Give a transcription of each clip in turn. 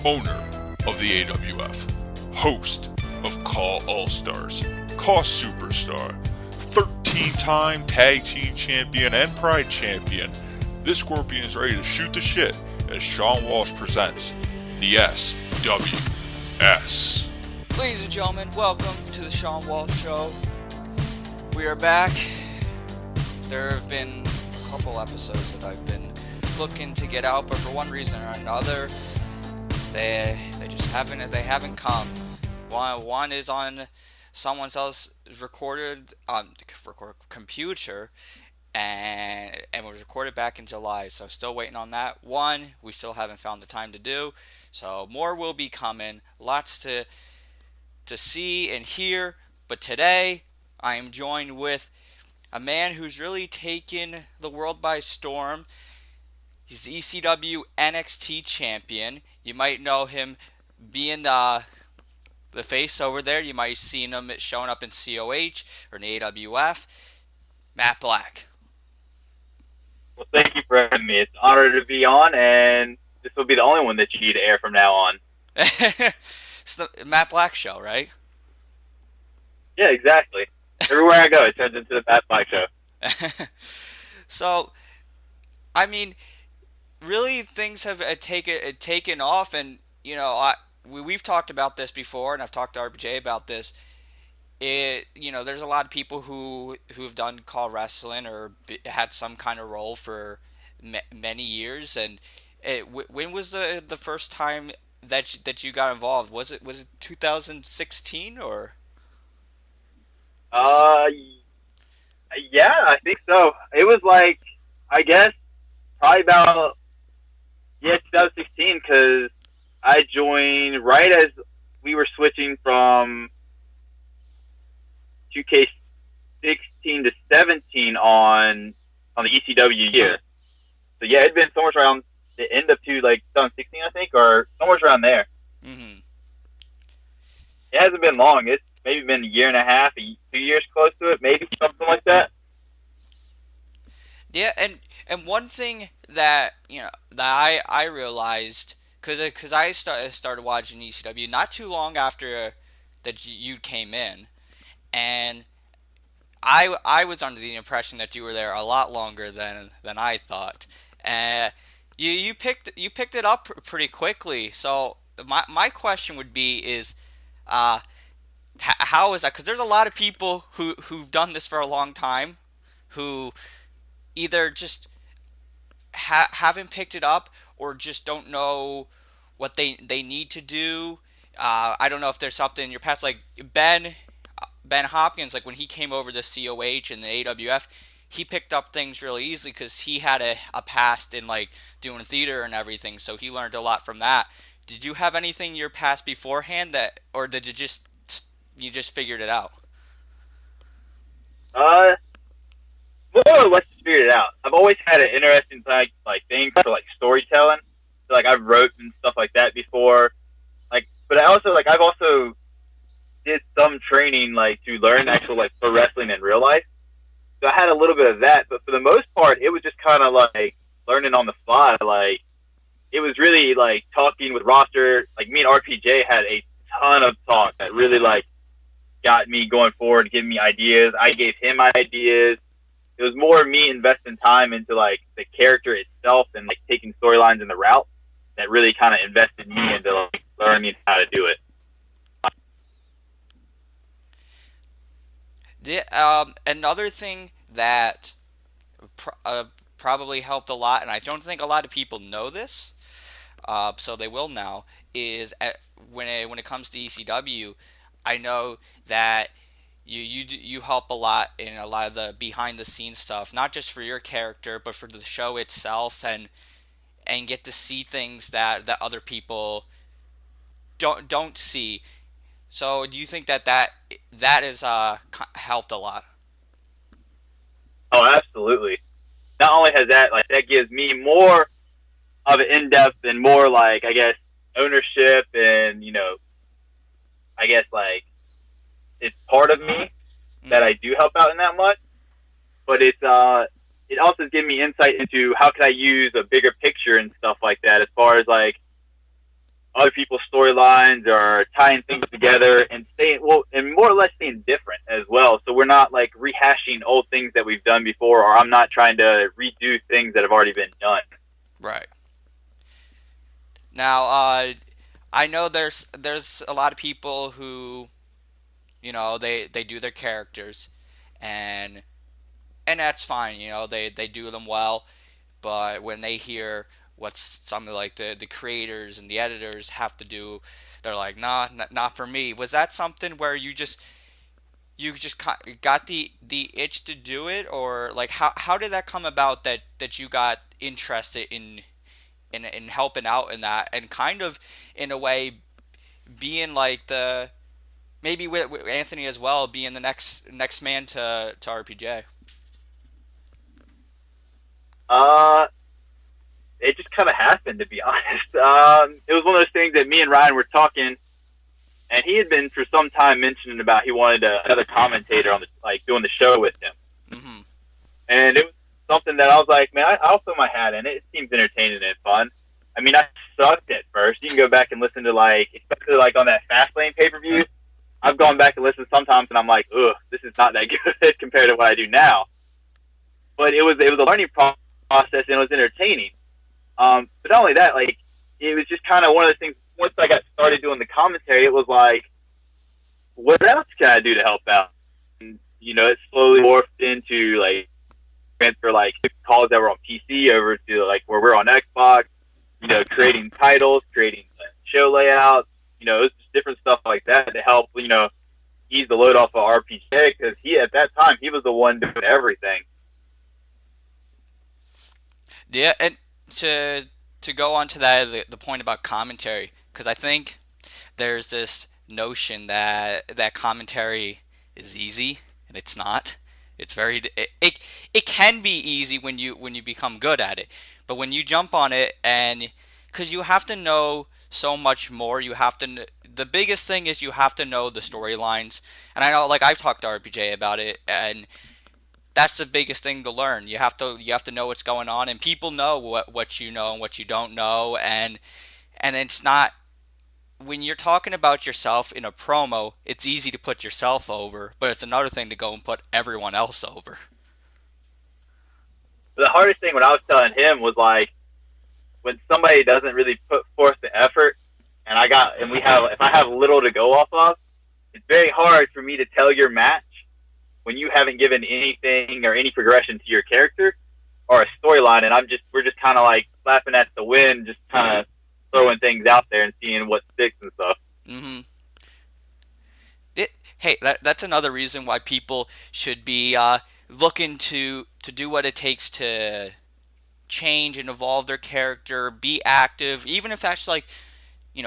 owner of the AWF, host of CAW All Stars, CAW Superstar, 13-time Tag Team Champion and Pride Champion. This Scorpion is ready to shoot the shit as Sean Walsh presents the SWS. Ladies and gentlemen, welcome to the Sean Walsh Show. We are back. There have been a couple episodes that I've been looking to get out, but for one reason or another, they haven't come. One is on someone else's recorded computer, and was recorded back in July, so still waiting on that. One, we still haven't found the time to do, so more will be coming. Lots to see and hear, but today I am joined with a man who's really taken the world by storm. He's the ECW NXT Champion. You might know him being the face over there. You might have seen him showing up in COH or in the AWF. Matt Black. Well, thank you for having me. It's an honor to be on, and this will be the only one that you need to air from now on. It's the Matt Black Show, right? Yeah, exactly. Everywhere I go, it turns into the Matt Black Show. So, I mean, really things have taken off, and you know, we've talked about this before, and I've talked to RBJ about this. There's a lot of people who've done CAW Wrestling or had some kind of role for many years, and when was the first time that you got involved? Was it 2016 or? Yeah, I think so. It was like, I guess, probably about 2016, because I joined right as we were switching from 2K16 to 17 on the ECW year. So yeah, it'd been somewhere around the end of 2016, I think, or somewhere around there. Mm-hmm. It hasn't been long. It's maybe been a year and a half, 2 years close to it, maybe something like that. Yeah, and one thing that I realized, because I started watching ECW not too long after that you came in, and I was under the impression that you were there a lot longer than I thought. You picked it up pretty quickly. So my question would be how is that? Because there's a lot of people who've done this for a long time, who either just haven't picked it up or just don't know what they need to do. I don't know if there's something in your past, like Ben Hopkins, like when he came over to COH and the AWF, he picked up things really easily because he had a past in like doing theater and everything, so he learned a lot from that. Did you have anything in your past beforehand or did you just figured it out? More or less just figured it out. I've always had an interesting thing for like storytelling. So, like I've wrote and stuff like that before. But I've also did some training to learn actual pro wrestling in real life. So I had a little bit of that, but for the most part, it was just kind of like learning on the fly. It was really talking with roster. Me and RPJ had a ton of talk that really got me going forward, giving me ideas. I gave him ideas. It was more me investing time into the character itself and taking storylines in the route that really kind of invested me into learning how to do it. Another thing that probably helped a lot, and I don't think a lot of people know this, so they will now, is when it comes to ECW, I know that you help a lot in a lot of the behind the scenes stuff, not just for your character but for the show itself, and get to see things that other people don't see. So do you think that has helped a lot? Oh, absolutely. Not only has that gives me more of an in-depth and more ownership, and it's part of me that I do help out in that much, but it also gives me insight into how can I use a bigger picture and stuff like that, as far as other people's storylines or tying things together and and more or less staying different as well. So we're not like rehashing old things that we've done before, or I'm not trying to redo things that have already been done. Right. Now, I know there's a lot of people who, they do their characters, and that's fine. They do them well, but when they hear what some of like the creators and the editors have to do, they're like, nah, not for me. Was that something where you just got the itch to do it, or like how did that come about that you got interested in helping out in that, and kind of in a way being like the maybe with Anthony as well, being the next man to RPJ? It just kind of happened, to be honest. It was one of those things that me and Ryan were talking, and he had been for some time mentioning about he wanted another commentator on doing the show with him. Mm-hmm. And it was something that I was like, man, I'll throw my hat in it. It seems entertaining and fun. I mean, I sucked at first. You can go back and listen to especially on that Fastlane pay-per-view. I've gone back and listened sometimes, and I'm like, ugh, this is not that good compared to what I do now. But it was a learning process, and it was entertaining. But not only that, it was just kind of one of those things. Once I got started doing the commentary, it was like, what else can I do to help out? And, it slowly morphed into transfer calls that were on PC over to where we're on Xbox. Creating titles, creating show layouts. It was just different stuff like that to help ease the load off of RPJ, because at that time he was the one doing everything. Yeah, and to go on to that, the point about commentary, because I think there's this notion that commentary is easy, and it's not. It's very it can be easy when you become good at it, but when you jump on it, and because you have to know so much more, the biggest thing is you have to know the storylines, and I know I've talked to RPJ about it, and that's the biggest thing to learn. You have to know what's going on, and people know what you know and what you don't know, and it's not, when you're talking about yourself in a promo, it's easy to put yourself over, but it's another thing to go and put everyone else over. The hardest thing when I was telling him was when somebody doesn't really put forth the effort, and if I have little to go off of, it's very hard for me to tell your match when you haven't given anything or any progression to your character or a storyline, and we're just kind of flapping at the wind, just kind of throwing things out there and seeing what sticks and stuff. Mm-hmm. Hey, that's another reason why people should be looking to do what it takes to change and evolve their character, be active, even if that's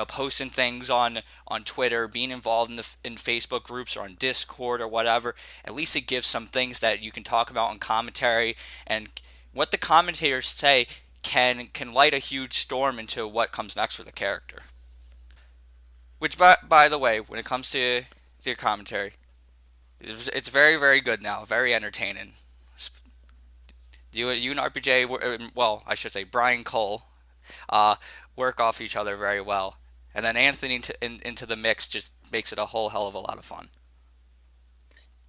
posting things on Twitter, being involved in Facebook groups or on Discord or whatever. At least it gives some things that you can talk about on commentary, and what the commentators say can light a huge storm into what comes next for the character. Which, by the way, when it comes to your commentary, it's very, very good now, very entertaining. You and RPJ, well, I should say Brian Cole, work off each other very well, and then Anthony into the mix just makes it a whole hell of a lot of fun.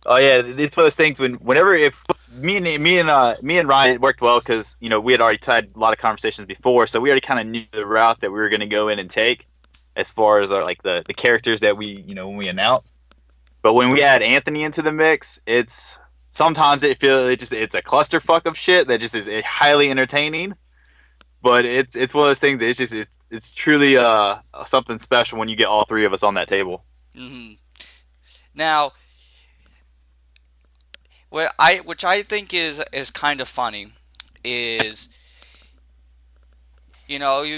Oh yeah, it's one of those things whenever if me and Ryan worked well, because we had already had a lot of conversations before, so we already kind of knew the route that we were going to go in and take as far as the characters that we when we announced. But when we add Anthony into the mix, sometimes it's a clusterfuck of shit that just is highly entertaining. But it's one of those things that it's truly something special when you get all three of us on that table. Mm-hmm. Now, which I think is kind of funny is,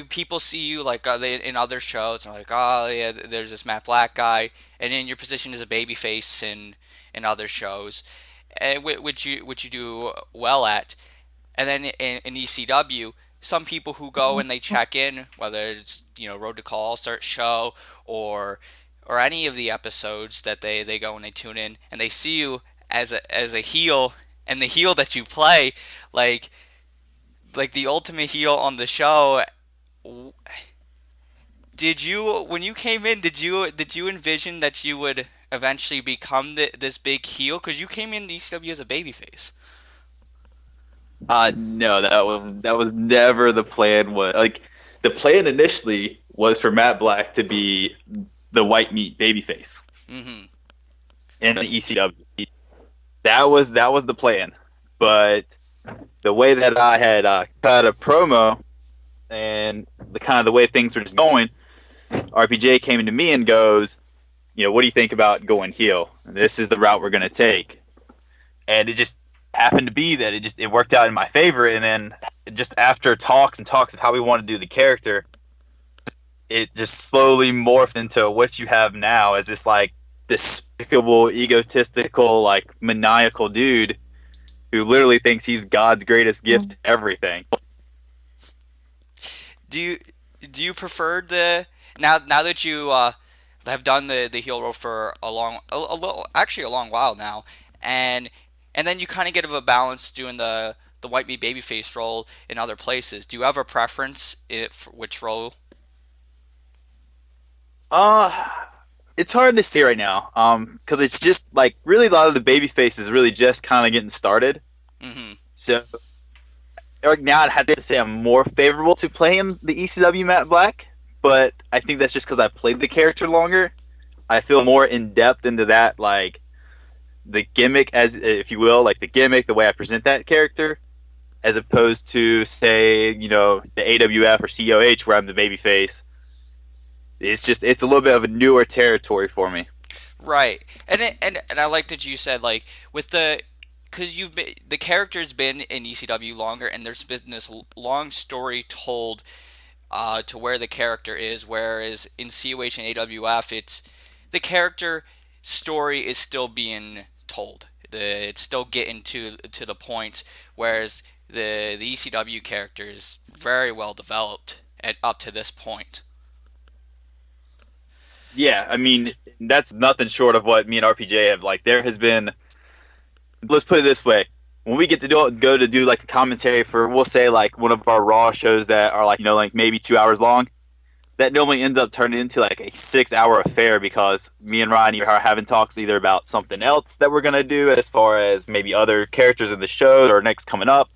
people see you in other shows and oh yeah, there's this Matt Black guy, and in your position as a babyface in other shows, which you do well at, and then in ECW, some people who go and they check in, whether it's Road to CAW All Stars show or any of the episodes that they go and they tune in, and they see you as a heel, and the heel that you play, like the ultimate heel on the show, Did you, when you came in, did you envision that you would eventually become this big heel? Because you came in ECW as a babyface. No, that was never the plan. The plan initially was for Matt Black to be the white meat babyface Mm-hmm. in the ECW. That was the plan. But the way that I had cut a promo and the way things were just going, RPJ came into me and goes, what do you think about going heel? This is the route we're going to take. And it just happened to be that it worked out in my favor. And then just after talks and talks of how we want to do the character, it just slowly morphed into what you have now as this despicable, egotistical, maniacal dude who literally thinks he's God's greatest gift to everything. Do you prefer now that you have done the heel role for a long while now, and then you kind of get a balance doing the white meat babyface role in other places. Do you have a preference for which role? It's hard to say right now, because it's just really a lot of the babyface is really just kind of getting started. Mm-hmm. So right now, I'd have to say I'm more favorable to playing the ECW Matt Black, but I think that's just because I played the character longer. I feel more in depth into that, the gimmick, as if you will, the gimmick, the way I present that character, as opposed to say, the AWF or COH where I'm the babyface. It's a little bit of a newer territory for me. Right, and I like that you said with because the character's been in ECW longer, and there's been this long story told to where the character is, whereas in COH and AWF, it's the character story is still being told. It's still getting to the point, whereas the ECW character is very well developed up to this point. Yeah, I mean, that's nothing short of what me and RPJ have. There has been, let's put it this way, when we get to go to do a commentary for, we'll say one of our Raw shows that are maybe 2 hours long, that normally ends up turning into a 6-hour affair because me and Ryan are having talks either about something else that we're going to do as far as maybe other characters in the show or next coming up,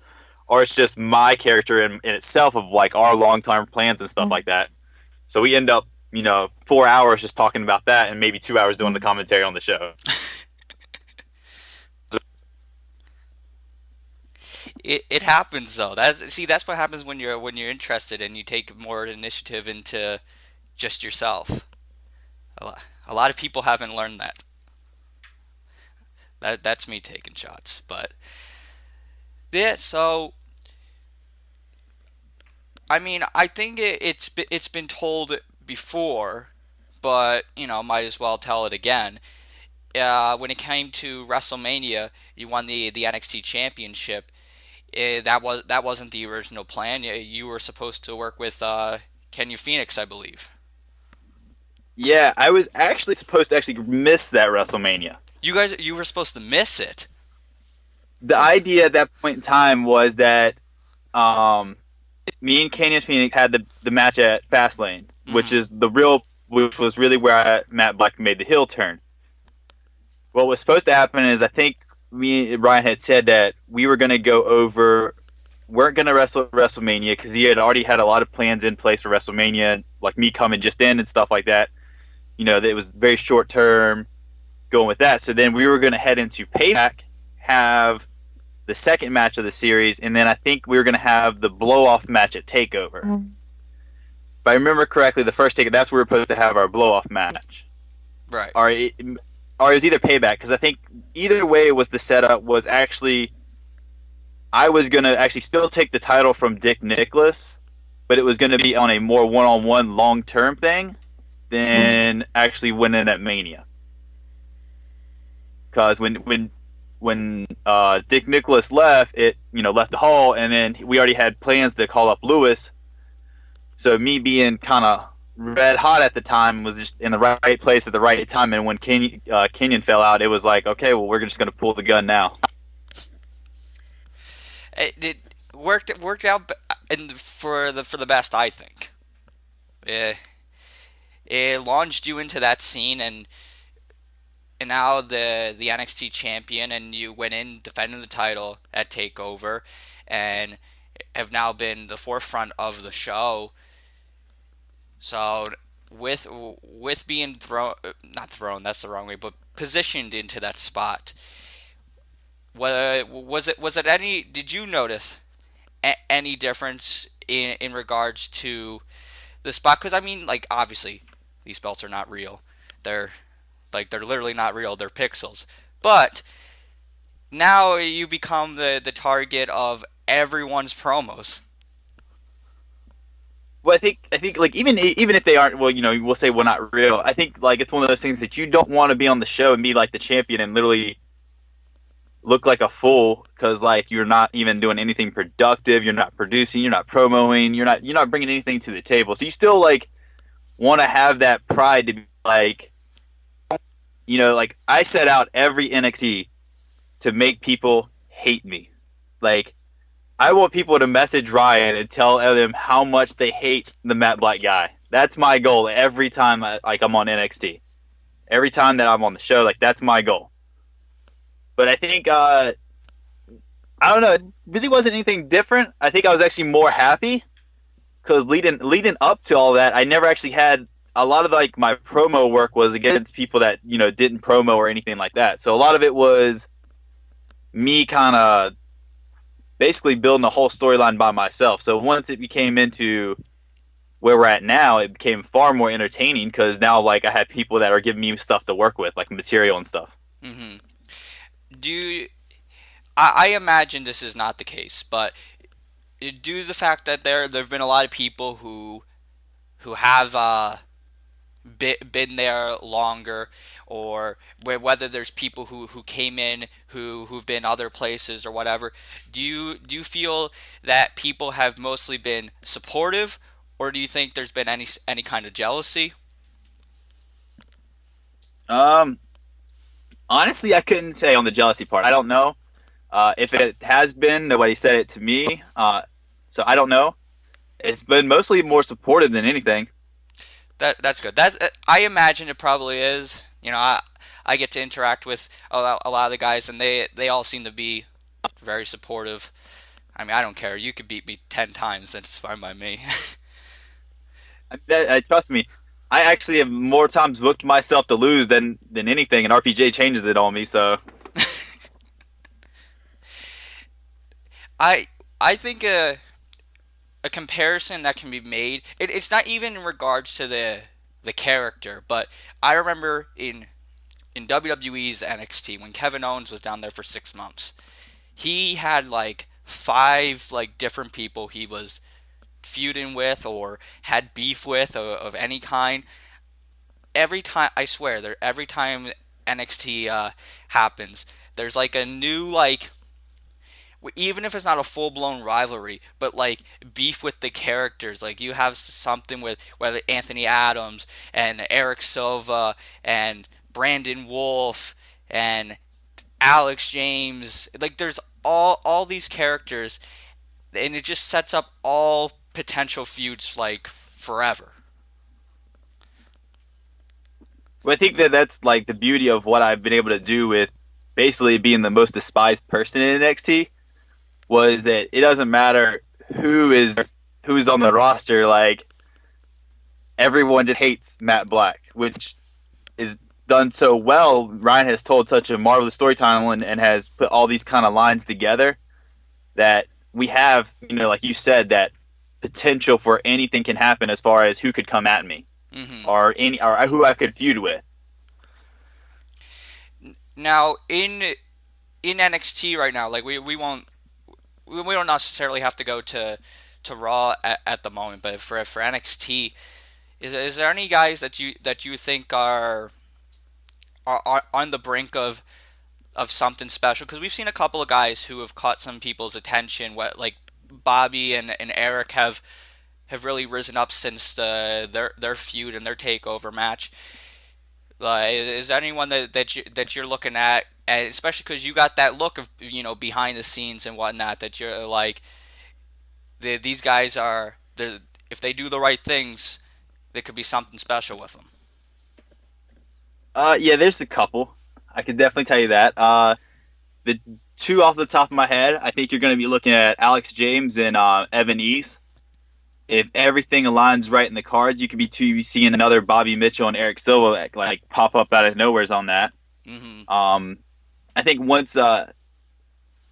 or it's just my character in itself of our long-term plans and stuff like that. So we end up 4 hours just talking about that and maybe 2 hours doing the commentary on the show. It happens though. That's what happens when you're interested and you take more initiative into just yourself. A lot of people haven't learned that. That's me taking shots, but yeah. So I mean, I think it's been told before, but might as well tell it again. When it came to WrestleMania, you won the NXT Championship. That wasn't the original plan. You were supposed to work with Kenya Phoenix, I believe. Yeah, I was actually supposed to miss that WrestleMania. You were supposed to miss it. The idea at that point in time was that me and Kenya Phoenix had the match at Fastlane, which was really where Matt Black made the heel turn. What was supposed to happen is I think me and Ryan had said that we were going to weren't going to wrestle at WrestleMania because he had already had a lot of plans in place for WrestleMania, me coming just in and stuff like that. That it was very short term going with that. So then we were going to head into Payback, have the second match of the series, and then I think we were going to have the blow-off match at TakeOver. If I remember correctly, the first TakeOver, that's where we were supposed to have our blow-off match. Right. Or it was either Payback, because I think either way was the setup was actually I was going to actually still take the title from Dick Nicholas, but it was going to be on a more one-on-one long-term thing than actually winning at Mania. Because when Dick Nicholas left, it left the hall, and then we already had plans to call up Lewis. So me being kind of red hot at the time was just in the right place at the right time. And when Kenyon fell out, it was okay, well, we're just going to pull the gun now. It worked out for the best, I think. Yeah. it launched you into that scene, and now the NXT champion, and you went in defending the title at Takeover, and have now been the forefront of the show. So with being not thrown, that's the wrong way, but positioned into that spot, was it any? Did you notice any difference in regards to the spot? Because I mean, like, obviously these belts are not real. They're they're literally not real. They're pixels. But now you become the target of everyone's promos. Well, I think like even if they aren't, well, we'll say well not real. I think like it's one of those things that you don't want to be on the show and be like the champion and literally look like a fool because like you're not even doing anything productive. You're not producing. You're not promoing. You're not bringing anything to the table. So you still like want to have that pride to be like, like I set out every NXT to make people hate me. Like I want people to message Ryan and tell them how much they hate the Matt Black guy. That's my goal every time I'm on NXT. Every time that I'm on the show, like that's my goal. But I think I don't know, it really wasn't anything different. I think I was actually more happy because leading up to all that, I never actually had a lot of like my promo work was against people that didn't promo or anything like that. So a lot of it was me kind of basically building a whole storyline by myself. So once it became into where we're at now, it became far more entertaining because now like I had people that are giving me stuff to work with, like material and stuff. Mm-hmm. I imagine this is not the case, but due to the fact that there've been a lot of people who have been there longer, or whether there's people who came in who've been other places or whatever, do you feel that people have mostly been supportive, or do you think there's been any kind of jealousy? Honestly, I couldn't say on the jealousy part. I don't know. If it has been, nobody said it to me. So I don't know. It's been mostly more supportive than anything. That's good. I imagine it probably is. I get to interact with a lot of the guys, and they all seem to be very supportive. I mean, I don't care. You could beat me 10 times. That's fine by me. Trust me, I actually have more times booked myself to lose than anything, and RPJ changes it on me. So I think a comparison that can be made. It's not even in regards to the character, but I remember in WWE's NXT when Kevin Owens was down there for 6 months, he had like 5 like different people he was feuding with or had beef with of any kind. Every time, I swear, every time NXT happens, there's like a new like, even if it's not a full-blown rivalry, but like beef with the characters. Like you have something with whether Anthony Adams and Eric Silva and Brandon Wolf and Alex James. Like there's all these characters, and it just sets up all potential feuds like forever. well, I think that's like the beauty of what I've been able to do with basically being the most despised person in NXT was that it doesn't matter who's on the roster. Like everyone just hates Matt Black, which is done so well. Ryan has told such a marvelous storytelling and has put all these kind of lines together that we have, like you said, that potential for anything can happen as far as who could come at me, or who I could feud with. Now in NXT right now, like we don't necessarily have to go to Raw at the moment, but for NXT, is there any guys that you think are on the brink of something special? Because we've seen a couple of guys who have caught some people's attention. What, like Bobby and Eric have really risen up since their feud and their takeover match. Is there anyone that you're looking at, and especially because you got that look of behind the scenes and whatnot, that you're like, these guys are, if they do the right things, there could be something special with them? Yeah, there's a couple. I could definitely tell you that. The two off the top of my head, I think you're going to be looking at Alex James and Evan East. If everything aligns right in the cards, you could be seeing another Bobby Mitchell and Eric Silva like pop up out of nowheres on that. Mm-hmm. I think once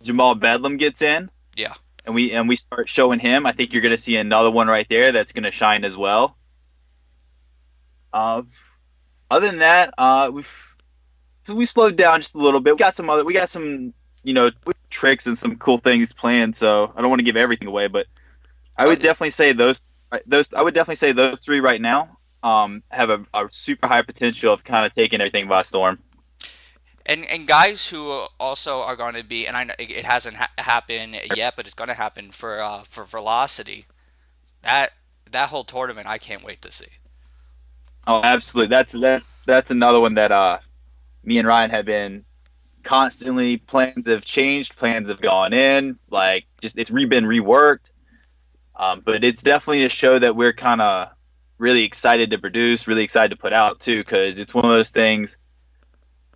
Jamal Bedlam gets in, Yeah. and we start showing him, I think you're going to see another one right there that's going to shine as well. Other than that, we slowed down just a little bit. We got some tricks and some cool things planned. So I don't want to give everything away, but I would definitely say those. I would definitely say those three right now have a super high potential of kind of taking everything by storm. And guys who also are going to be, and I know it hasn't happened yet, but it's going to happen for Velocity. That whole tournament, I can't wait to see. Oh, absolutely. That's another one that me and Ryan have been constantly. Plans have changed. Plans have gone in. Like it's been reworked. But it's definitely a show that we're kind of really excited to produce, really excited to put out too, because it's one of those things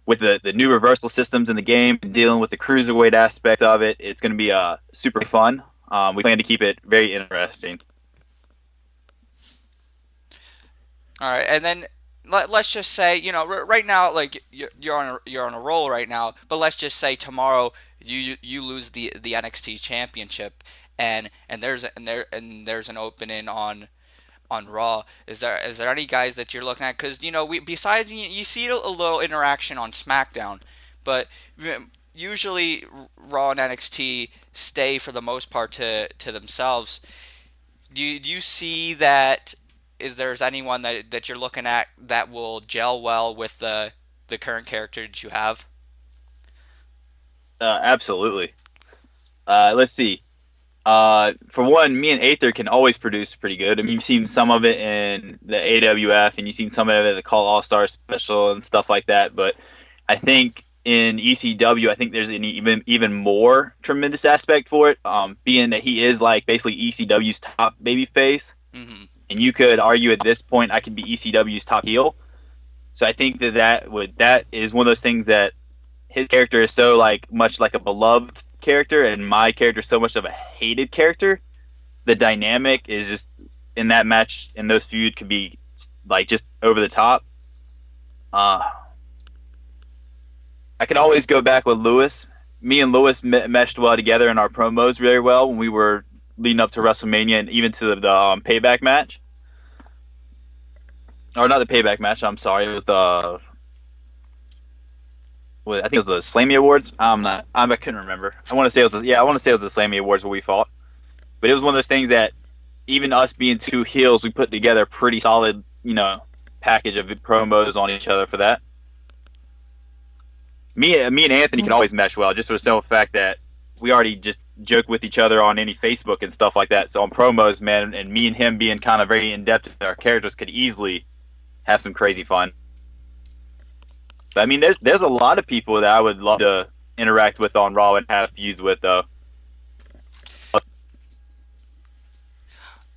with the new reversal systems in the game and dealing with the cruiserweight aspect of it. It's going to be super fun. We plan to keep it very interesting. All right, and then let's just say, right now, like you're on a roll right now, but let's just say tomorrow you lose the NXT Championship, and there's an opening on Raw. Is there any guys that you're looking at? Because besides you see a little interaction on SmackDown, but usually Raw and NXT stay for the most part to themselves. Do you see that? Is there's anyone that you're looking at that will gel well with the current character that you have? Absolutely. Let's see. For one, me and Aether can always produce pretty good. I mean, you've seen some of it in the AWF, and you've seen some of it in the CAW All Stars special and stuff like that. But I think in ECW, I think there's an even more tremendous aspect for it, being that he is like basically ECW's top babyface. Mm-hmm. And you could argue at this point I could be ECW's top heel. So I think that is one of those things that his character is so much like a beloved character, and my character is so much of a hated character. The dynamic is just in that match, in those feud, could be just over the top. I can always go back with Lewis. Me and Lewis meshed well together in our promos very well when we were leading up to WrestleMania and even to the payback match. Or not the payback match, I'm sorry. It was I think it was the Slammy Awards. I couldn't remember. I want to say it was the Slammy Awards where we fought. But it was one of those things that even us being two heels, we put together a pretty solid, package of promos on each other for that. Me and Anthony can always mesh well, just for the simple fact that we already just joke with each other on any Facebook and stuff like that. So on promos, man, and me and him being kind of very in-depth, our characters could easily have some crazy fun. But I mean, there's a lot of people that I would love to interact with on Raw and have feuds with, though.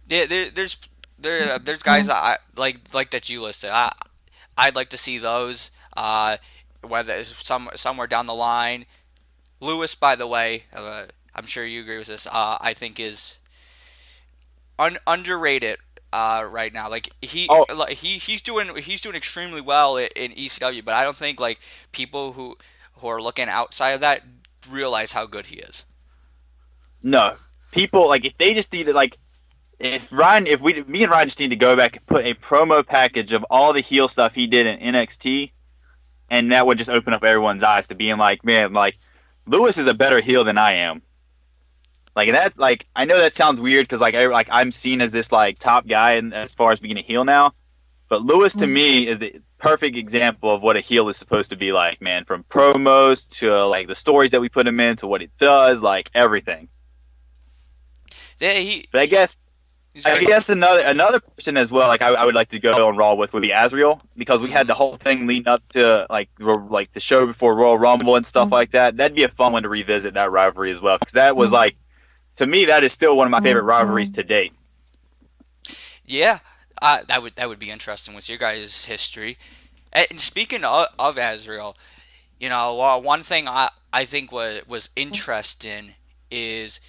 Yeah, there's guys I like that you listed. I'd like to see those. Whether it's somewhere down the line. Lewis, by the way, I'm sure you agree with this. I think is underrated right now. He's doing extremely well in ECW, but I don't think people who are looking outside of that realize how good he is. No, people if they just need to me and Ryan just need to go back and put a promo package of all the heel stuff he did in NXT, and that would just open up everyone's eyes to being man, Lewis is a better heel than I am. I know that sounds weird because I'm seen as this top guy and as far as being a heel now, but Lewis to me is the perfect example of what a heel is supposed to be like, man. From promos to the stories that we put him in to what it does, everything. Yeah, But I guess another person as well. I would like to go on Raw with would be Azriel, because we had the whole thing leading up to the show before Royal Rumble and stuff like that. That'd be a fun one to revisit, that rivalry as well, because that was to me that is still one of my favorite rivalries to date. Yeah, That would be interesting with your guys' history. And speaking of Azrael, one thing I think was interesting is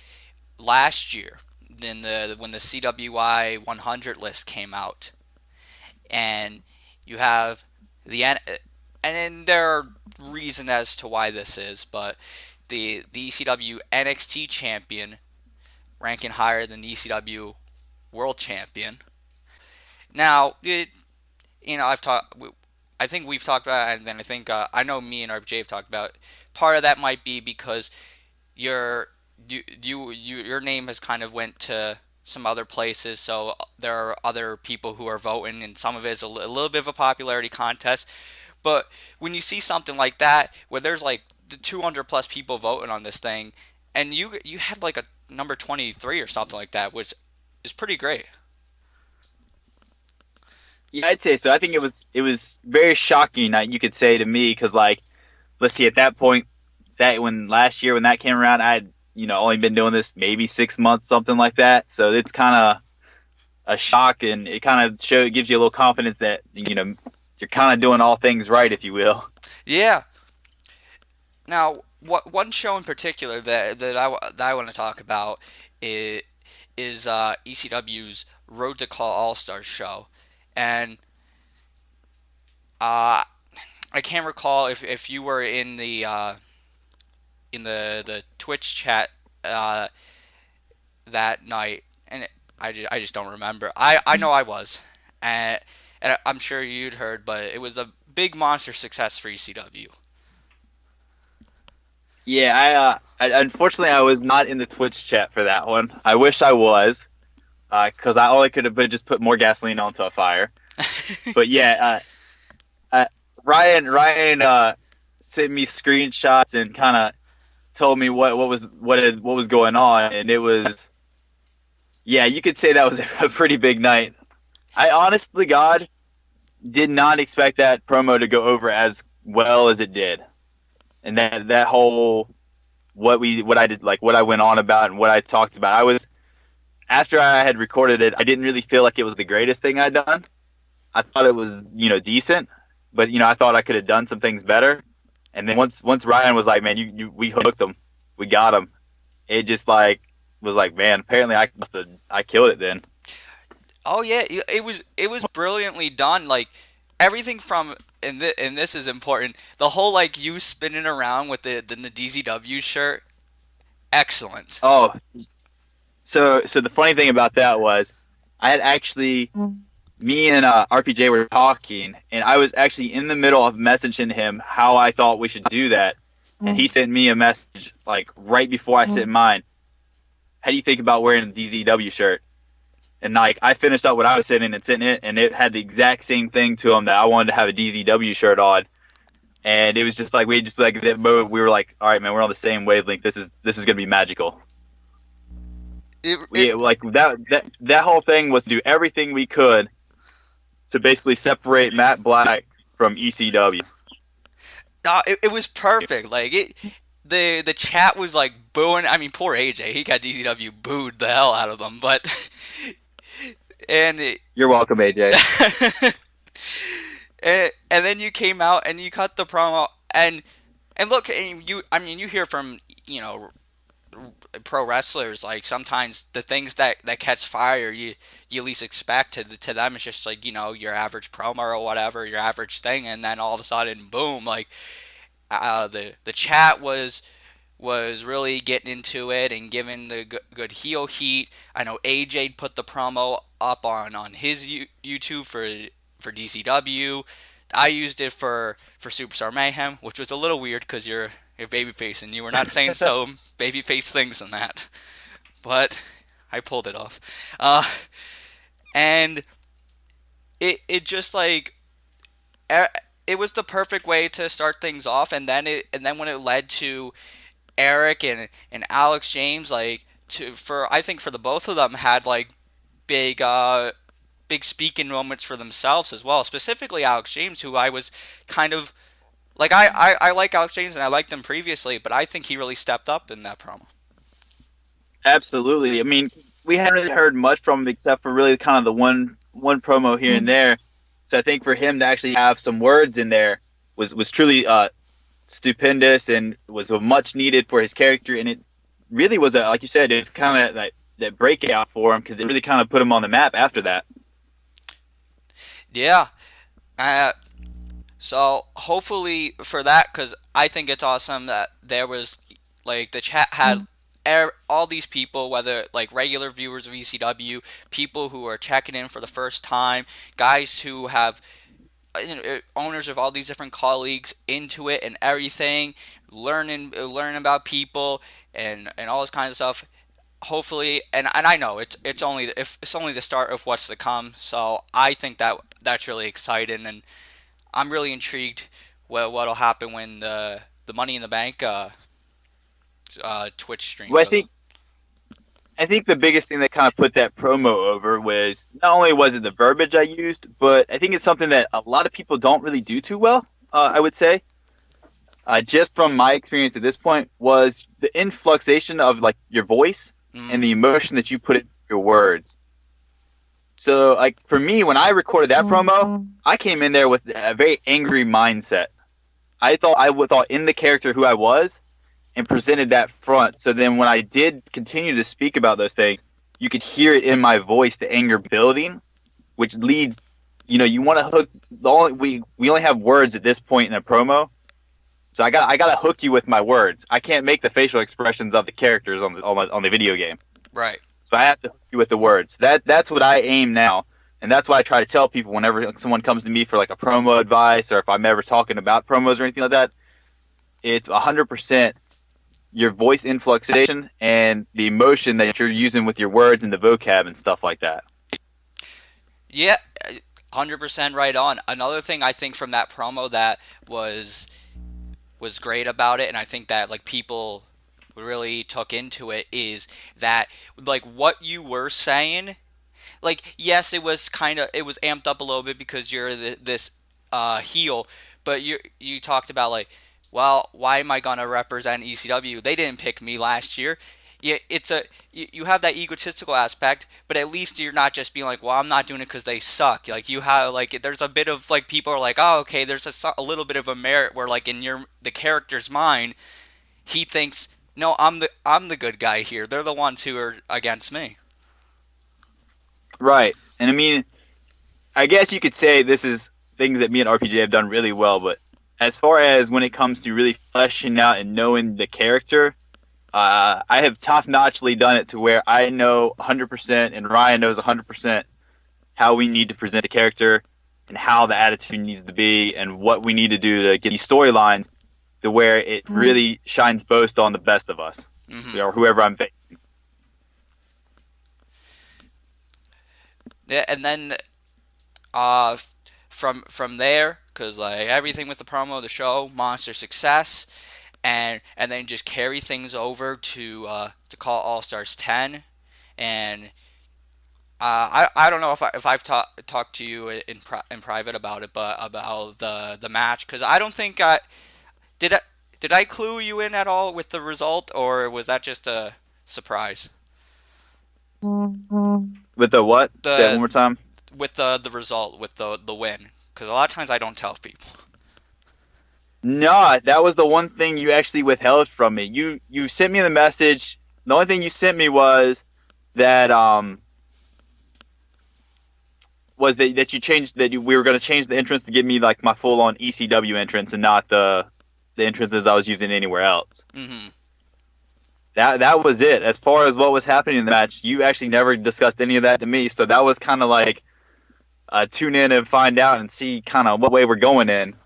last year when the CWI 100 list came out, and you have and then there are reasons as to why this is, but the ECW NXT Champion ranking higher than the ECW World Champion. Now, I think we've talked about it, and then I think I know me and RJ have talked about it. Part of that might be because your name has kind of went to some other places, so there are other people who are voting, and some of it is a little bit of a popularity contest. But when you see something like that, where there's like 200 plus people voting on this thing, and you had like a number 23 or something like that, which is pretty great. Yeah, I'd say so. I think it was very shocking, you could say, to me, because, like, let's see, at that point, last year when that came around, I had only been doing this maybe 6 months, something like that. So it's kind of a shock, and it kind of gives you a little confidence that you're kind of doing all things right, if you will. Yeah. Now, one show in particular that I want to talk about is ECW's Road to CAW All Stars show. And I can't recall if you were in the Twitch chat that night, and I just don't remember. I know I was, and I'm sure you'd heard, but it was a big monster success for ECW. Yeah, I unfortunately I was not in the Twitch chat for that one. I wish I was. Because I only could have just put more gasoline onto a fire. But yeah, Ryan sent me screenshots and kind of told me what was going on, and it was, yeah, you could say that was a pretty big night. I honestly, God, did not expect that promo to go over as well as it did, and that whole what I did, like what I went on about and what I talked about. After I had recorded it, I didn't really feel like it was the greatest thing I'd done. I thought it was, decent, but I thought I could have done some things better. And then once Ryan was like, "Man, we hooked him, we got him," it just was like, man, apparently I killed it then. Oh yeah, it was brilliantly done. Like everything from and this is important. The whole you spinning around with the DZW shirt, excellent. Oh. So the funny thing about that was, I had actually, me and RPJ were talking, and I was actually in the middle of messaging him how I thought we should do that, and he sent me a message right before I sent mine. How do you think about wearing a DZW shirt? And I finished up what I was sending and sent it, and it had the exact same thing to him that I wanted to have a DZW shirt on, and it was just that moment we were like, all right, man, we're on the same wavelength. This is gonna be magical. That whole thing was to do everything we could to basically separate Matt Black from ECW. It was perfect. The chat was booing. I mean, poor AJ, he got DCW booed the hell out of them. But you're welcome, AJ. and then you came out and you cut the promo and look, you hear from pro wrestlers, sometimes the things that catch fire you least expect to them is just your average promo or whatever, your average thing, and then all of a sudden, boom, the chat was really getting into it and giving the good heel heat. I know AJ put the promo up on his YouTube for DCW. I used it for Superstar Mayhem, which was a little weird because you're babyface and you were not saying so babyface things in that, but I pulled it off. And it just it was the perfect way to start things off, and then when it led to Eric and Alex James, I think for the both of them had big speaking moments for themselves as well. Specifically Alex James, who I was kind of I like Alex James and I liked him previously, but I think he really stepped up in that promo. Absolutely. I mean, we haven't really heard much from him except for really kind of the one promo here and there. So I think for him to actually have some words in there was truly stupendous and was much needed for his character. And it really was, like you said, it's kind of that breakout for him because it really kind of put him on the map after that. Yeah. So hopefully for that, because I think it's awesome that there was, like, the chat had all these people, whether like regular viewers of ECW, people who are checking in for the first time, guys who have, owners of all these different colleagues into it and everything, learning about people and all this kind of stuff. Hopefully, and I know it's only the start of what's to come. So I think that's really exciting, and I'm really intrigued what'll happen when the Money in the Bank Twitch stream. Well, I think the biggest thing that kind of put that promo over was not only was it the verbiage I used, but I think it's something that a lot of people don't really do too well. I would say, just from my experience at this point, was the influxation of like your voice and the emotion that you put into your words. So, like for me, when I recorded that promo, I came in there with a very angry mindset. I thought in the character who I was, and presented that front. So then when I did continue to speak about those things, you could hear it in my voice, the anger building, which leads, you want to hook. We only have words at this point in a promo, so I got to hook you with my words. I can't make the facial expressions of the characters on the video game. Right. So I have to hook you with the words. That's what I aim now, and that's what I try to tell people whenever someone comes to me for like a promo advice, or if I'm ever talking about promos or anything like that. It's 100% your voice influxation and the emotion that you're using with your words and the vocab and stuff like that. Yeah, 100% right on. Another thing I think from that promo that was great about it, and I think that like people really took into it, is that like what you were saying, like yes, it was amped up a little bit because you're this heel, but you talked about like, well, why am I gonna represent ECW? They didn't pick me last year. Yeah, you have that egotistical aspect, but at least you're not just being like, well, I'm not doing it because they suck. Like you have like, there's a bit of like, people are like, oh, okay, there's a little bit of a merit where like in the character's mind, he thinks, no, I'm the good guy here. They're the ones who are against me. Right, and I mean, I guess you could say this is things that me and RPG have done really well, but as far as when it comes to really fleshing out and knowing the character, I have top-notchly done it to where I know 100%, and Ryan knows 100% how we need to present the character and how the attitude needs to be and what we need to do to get these storylines to where it really shines boast on the best of us, or whoever I'm facing. Yeah, and then from there, because like everything with the promo, the show, monster success, and then just carry things over to CAW All Stars 10, and I don't know if I've talked to you in private about it, but about the match, because I don't think did I clue you in at all with the result, or was that just a surprise? With the what? Say that one more time. With the result, with the win, because a lot of times I don't tell people. No, that was the one thing you actually withheld from me. You sent me the message. The only thing you sent me was that that you changed we were going to change the entrance to give me like my full on ECW entrance and not the entrances I was using anywhere else. Mm-hmm. That was it. As far as what was happening in the match, you actually never discussed any of that to me. So that was kind of like tune in and find out and see kind of what way we're going in.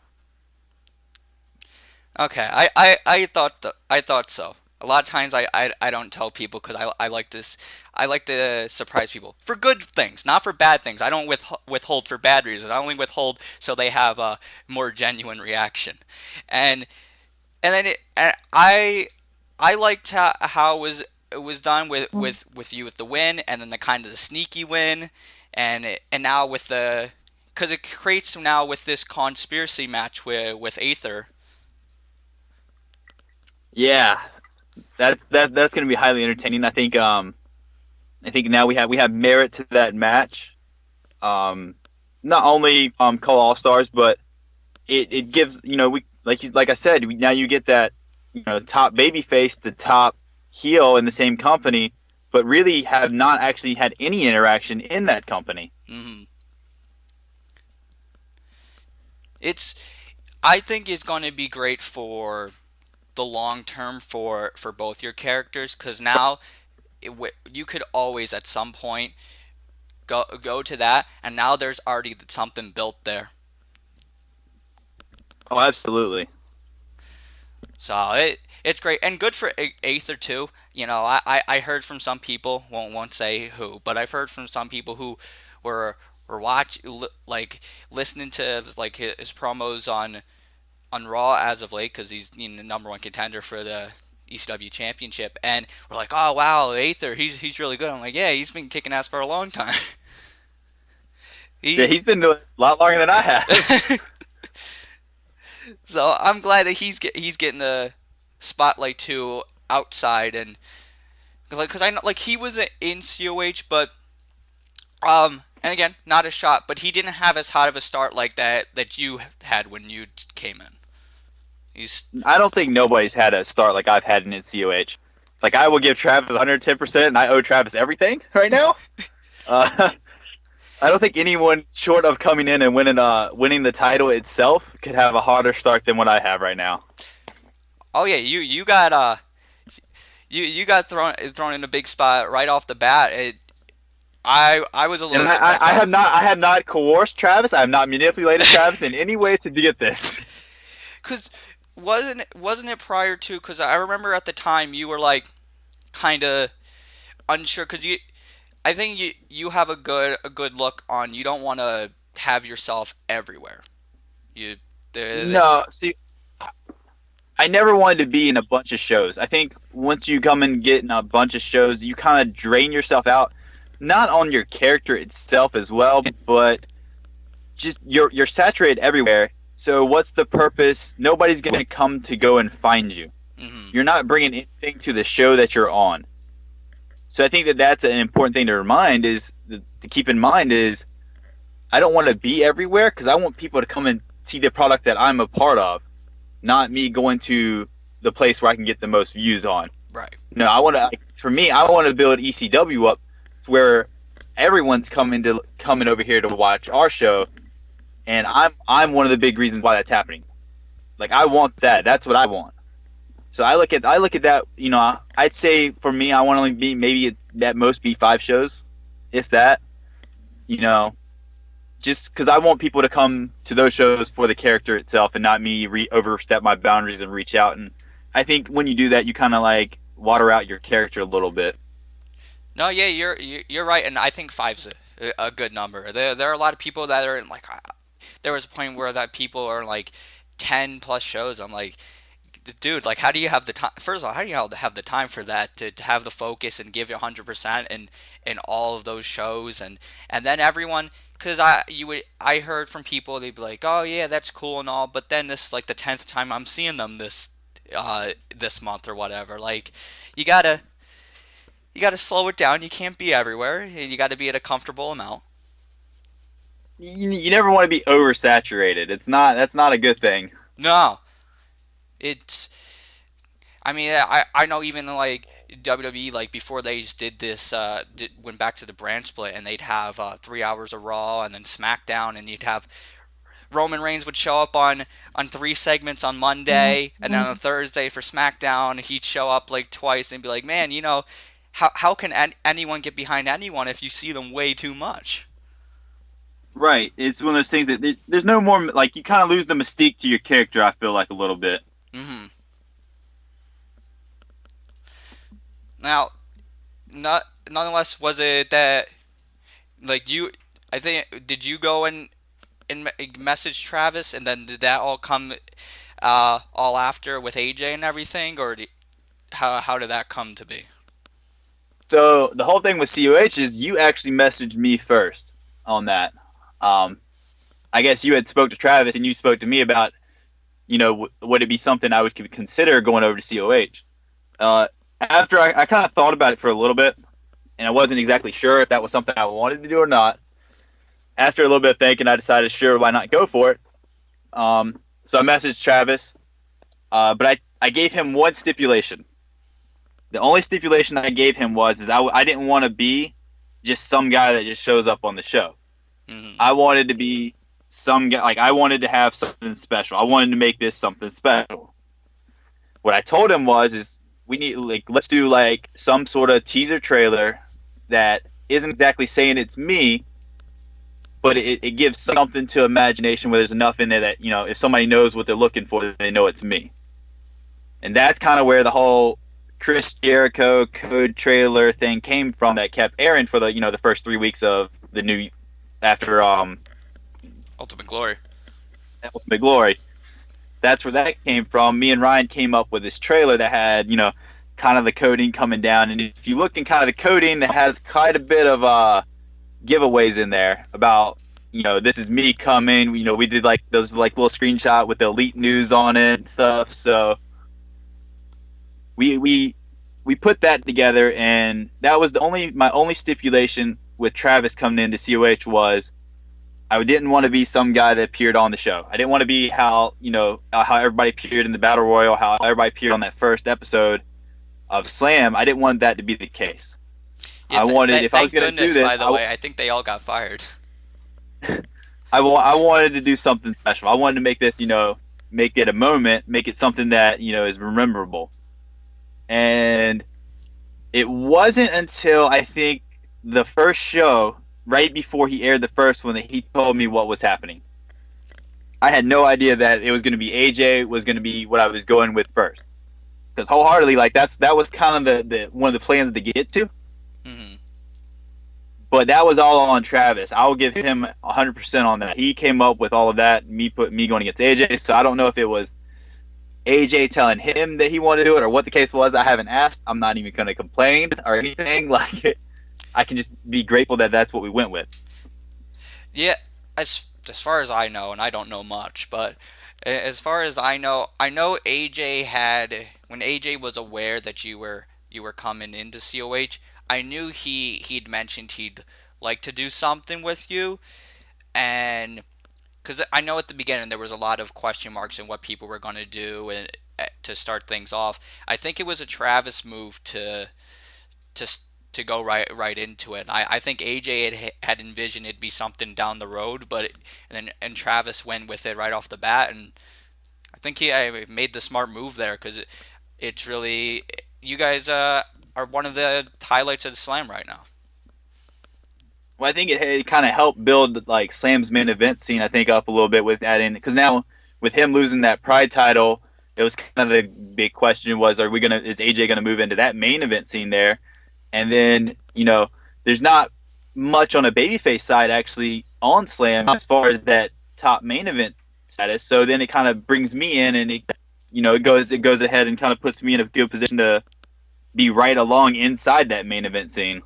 Okay, I thought so. A lot of times I don't tell people because I like to surprise people for good things, not for bad things. I don't withhold for bad reasons. I only withhold so they have a more genuine reaction, and then I liked how it was done with you with the win, and then the kind of the sneaky win, and now with because it creates now with this conspiracy match with Aether. Yeah, that's going to be highly entertaining. I think now we have merit to that match, not only CAW All Stars, but it gives like I said, now you get that top babyface to top heel in the same company, but really have not actually had any interaction in that company. Mm-hmm. I think it's going to be great for the long term for both your characters, because now you could always at some point go to that, and now there's already something built there. Oh, absolutely. So it's great and good for Aether too. I heard from some people, won't say who, but I've heard from some people who were listening to like his promos on Raw as of late, because he's the number one contender for the ECW Championship, and we're like, oh wow, Aether, he's really good. I'm like, yeah, he's been kicking ass for a long time. He's been doing it a lot longer than I have. So I'm glad that he's getting the spotlight too outside, and because I know he was in COH, but and again, not a shot, but he didn't have as hot of a start like that you had when you came in. I don't think nobody's had a start like I've had in COH. Like, I will give Travis 110%, and I owe Travis everything right now. I don't think anyone short of coming in and winning the title itself could have a harder start than what I have right now. Oh yeah, you got thrown in a big spot right off the bat. I was a little. And I have not coerced Travis. I have not manipulated Travis in any way to get this. Because wasn't it prior to? Because I remember at the time you were like kind of unsure, because I think you have a good look on. You don't want to have yourself everywhere. See, I never wanted to be in a bunch of shows. I think once you come and get in a bunch of shows, you kind of drain yourself out, not on your character itself as well, but just you're saturated everywhere. So what's the purpose? Nobody's going to come to go and find you. Mm-hmm. You're not bringing anything to the show that you're on. So I think that's an important thing to keep in mind is I don't want to be everywhere, because I want people to come and see the product that I'm a part of, not me going to the place where I can get the most views on. Right. No, I want to build ECW up to where everyone's coming over here to watch our show, and I'm one of the big reasons why that's happening. Like, I want that. That's what I want. So I look at that. I'd say for me, I want to only be maybe at most be 5 shows, if that. Just because I want people to come to those shows for the character itself, and not me overstep my boundaries and reach out. And I think when you do that, you kind of like water out your character a little bit. No, yeah, you're right, and I think 5's a good number. There are a lot of people that are in like. There was a point where that people are in like 10 plus shows. I'm like, dude, like, how do you have the time? First of all, how do you have the time for that, to have the focus and give you 100% in all of those shows, and then everyone, because I heard from people, they'd be like, oh yeah, that's cool and all, but then this is like the 10th time I'm seeing them this month or whatever. Like, you gotta slow it down. You can't be everywhere. You got to be at a comfortable amount. You never want to be oversaturated. That's not a good thing. No. I mean, I know even like WWE, like before they just did this, went back to the brand split, and they'd have 3 hours of Raw and then SmackDown, and you'd have Roman Reigns would show up on 3 segments on Monday, and then on Thursday for SmackDown, he'd show up like twice and be like, man, how can anyone get behind anyone if you see them way too much? Right. It's one of those things that there's no more, like, you kind of lose the mystique to your character, I feel like, a little bit. Mm-hmm. Now, nonetheless, was it that, like, did you go and message Travis, and then did that all come all after with AJ and everything, or how did that come to be? So the whole thing with COH is you actually messaged me first on that. I guess you had spoke to Travis and you spoke to me about, would it be something I would consider going over to COH? After I kind of thought about it for a little bit, and I wasn't exactly sure if that was something I wanted to do or not. after a little bit of thinking, I decided, sure, why not go for it? So I messaged Travis, but I gave him one stipulation. The only stipulation I gave him was I didn't want to be just some guy that just shows up on the show. Mm-hmm. I wanted to be some guy, like I wanted to have something special. I wanted to make this something special. What I told him is we need, like, let's do like some sort of teaser trailer that isn't exactly saying it's me, but it gives something to imagination where there's enough in there that, you know, if somebody knows what they're looking for, they know it's me. And that's kind of where the whole Chris Jericho code trailer thing came from that kept airing for the first 3 weeks of the new after Ultimate Glory. Ultimate Glory. That's where that came from. Me and Ryan came up with this trailer that had, kind of the coding coming down. And if you look in kind of the coding, that has quite a bit of giveaways in there about, this is me coming. We did like those like little screenshot with the Elite News on it and stuff. So we put that together, and that was my only stipulation with Travis coming into COH was I didn't want to be some guy that appeared on the show. I didn't want to be how everybody appeared in the Battle Royal, how everybody appeared on that first episode of Slam. I didn't want that to be the case. Yeah, I wanted, if I was thank going to goodness, do this, by the way, I think they all got fired. I wanted to do something special. I wanted to make this, make it a moment, make it something that, is rememberable. And it wasn't until I think the first show, right before he aired the first one, that he told me what was happening. I had no idea that it was going to be AJ was going to be what I was going with first. Because wholeheartedly, like that was kind of the one of the plans to get to. Mm-hmm. But that was all on Travis. I will give him 100% on that. He came up with all of that. Me going against AJ. So I don't know if it was AJ telling him that he wanted to do it or what the case was. I haven't asked. I'm not even going to complain or anything. Like, I can just be grateful that that's what we went with. Yeah, as far as I know, and I don't know much, but as far as I know AJ when AJ was aware that you were coming into COH, I knew he'd mentioned he'd like to do something with you, and because I know at the beginning there was a lot of question marks in what people were going to do and to start things off. I think it was a Travis move to go right into it. I think AJ had envisioned it'd be something down the road, and Travis went with it right off the bat, and I think he made the smart move there because it's really, you guys are one of the highlights of the Slam right now. Well, I think it kind of helped build like Slam's main event scene, I think, up a little bit with that in, because now with him losing that Pride title, it was kind of the big question was, is AJ gonna move into that main event scene there? And then, there's not much on a babyface side actually on Slam as far as that top main event status. So then it kind of brings me in, and it goes ahead and kind of puts me in a good position to be right along inside that main event scene.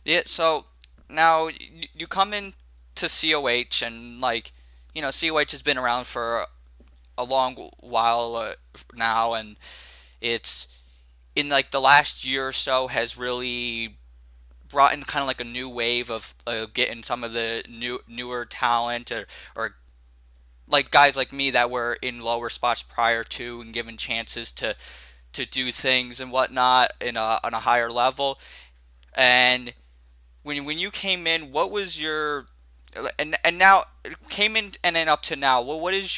Yeah, so now you come into COH, and COH has been around for a long while now, and it's in like the last year or so has really brought in kind of like a new wave of getting some of the newer talent or like guys like me that were in lower spots prior to and given chances to do things and whatnot on a higher level. And when you came in, what was your and now came in and then up to now? Well, what did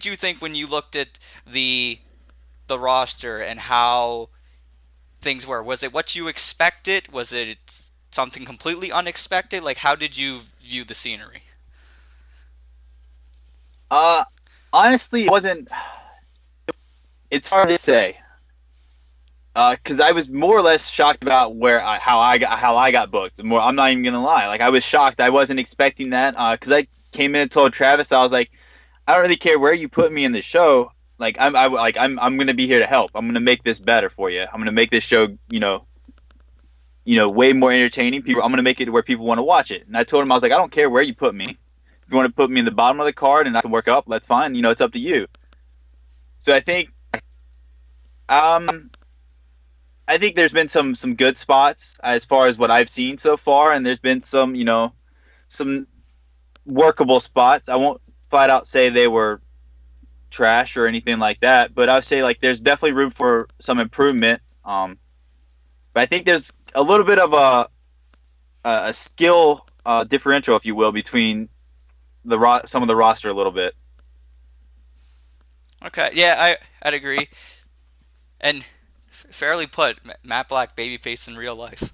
you think when you looked at the roster and how things were? Was it what you expected? Was it something completely unexpected? Like, how did you view the scenery? Honestly, it wasn't. It's hard to say. Because I was more or less shocked about how I got booked. I'm not even gonna lie. Like, I was shocked. I wasn't expecting that. Because I came in and told Travis, I was like, I don't really care where you put me in the show. Like, I'm gonna be here to help. I'm gonna make this better for you. I'm gonna make this show, way more entertaining. I'm gonna make it where people want to watch it. And I told him, I was like, I don't care where you put me. If you want to put me in the bottom of the card and I can work up, that's fine. It's up to you. So I think, I think there's been some good spots as far as what I've seen so far, and there's been some some workable spots. I won't flat out say they were trash or anything like that, but I would say like there's definitely room for some improvement. But I think there's a little bit of a skill differential, if you will, between some of the roster a little bit. Okay, yeah, I'd agree. And fairly put, Matt Black, babyface in real life.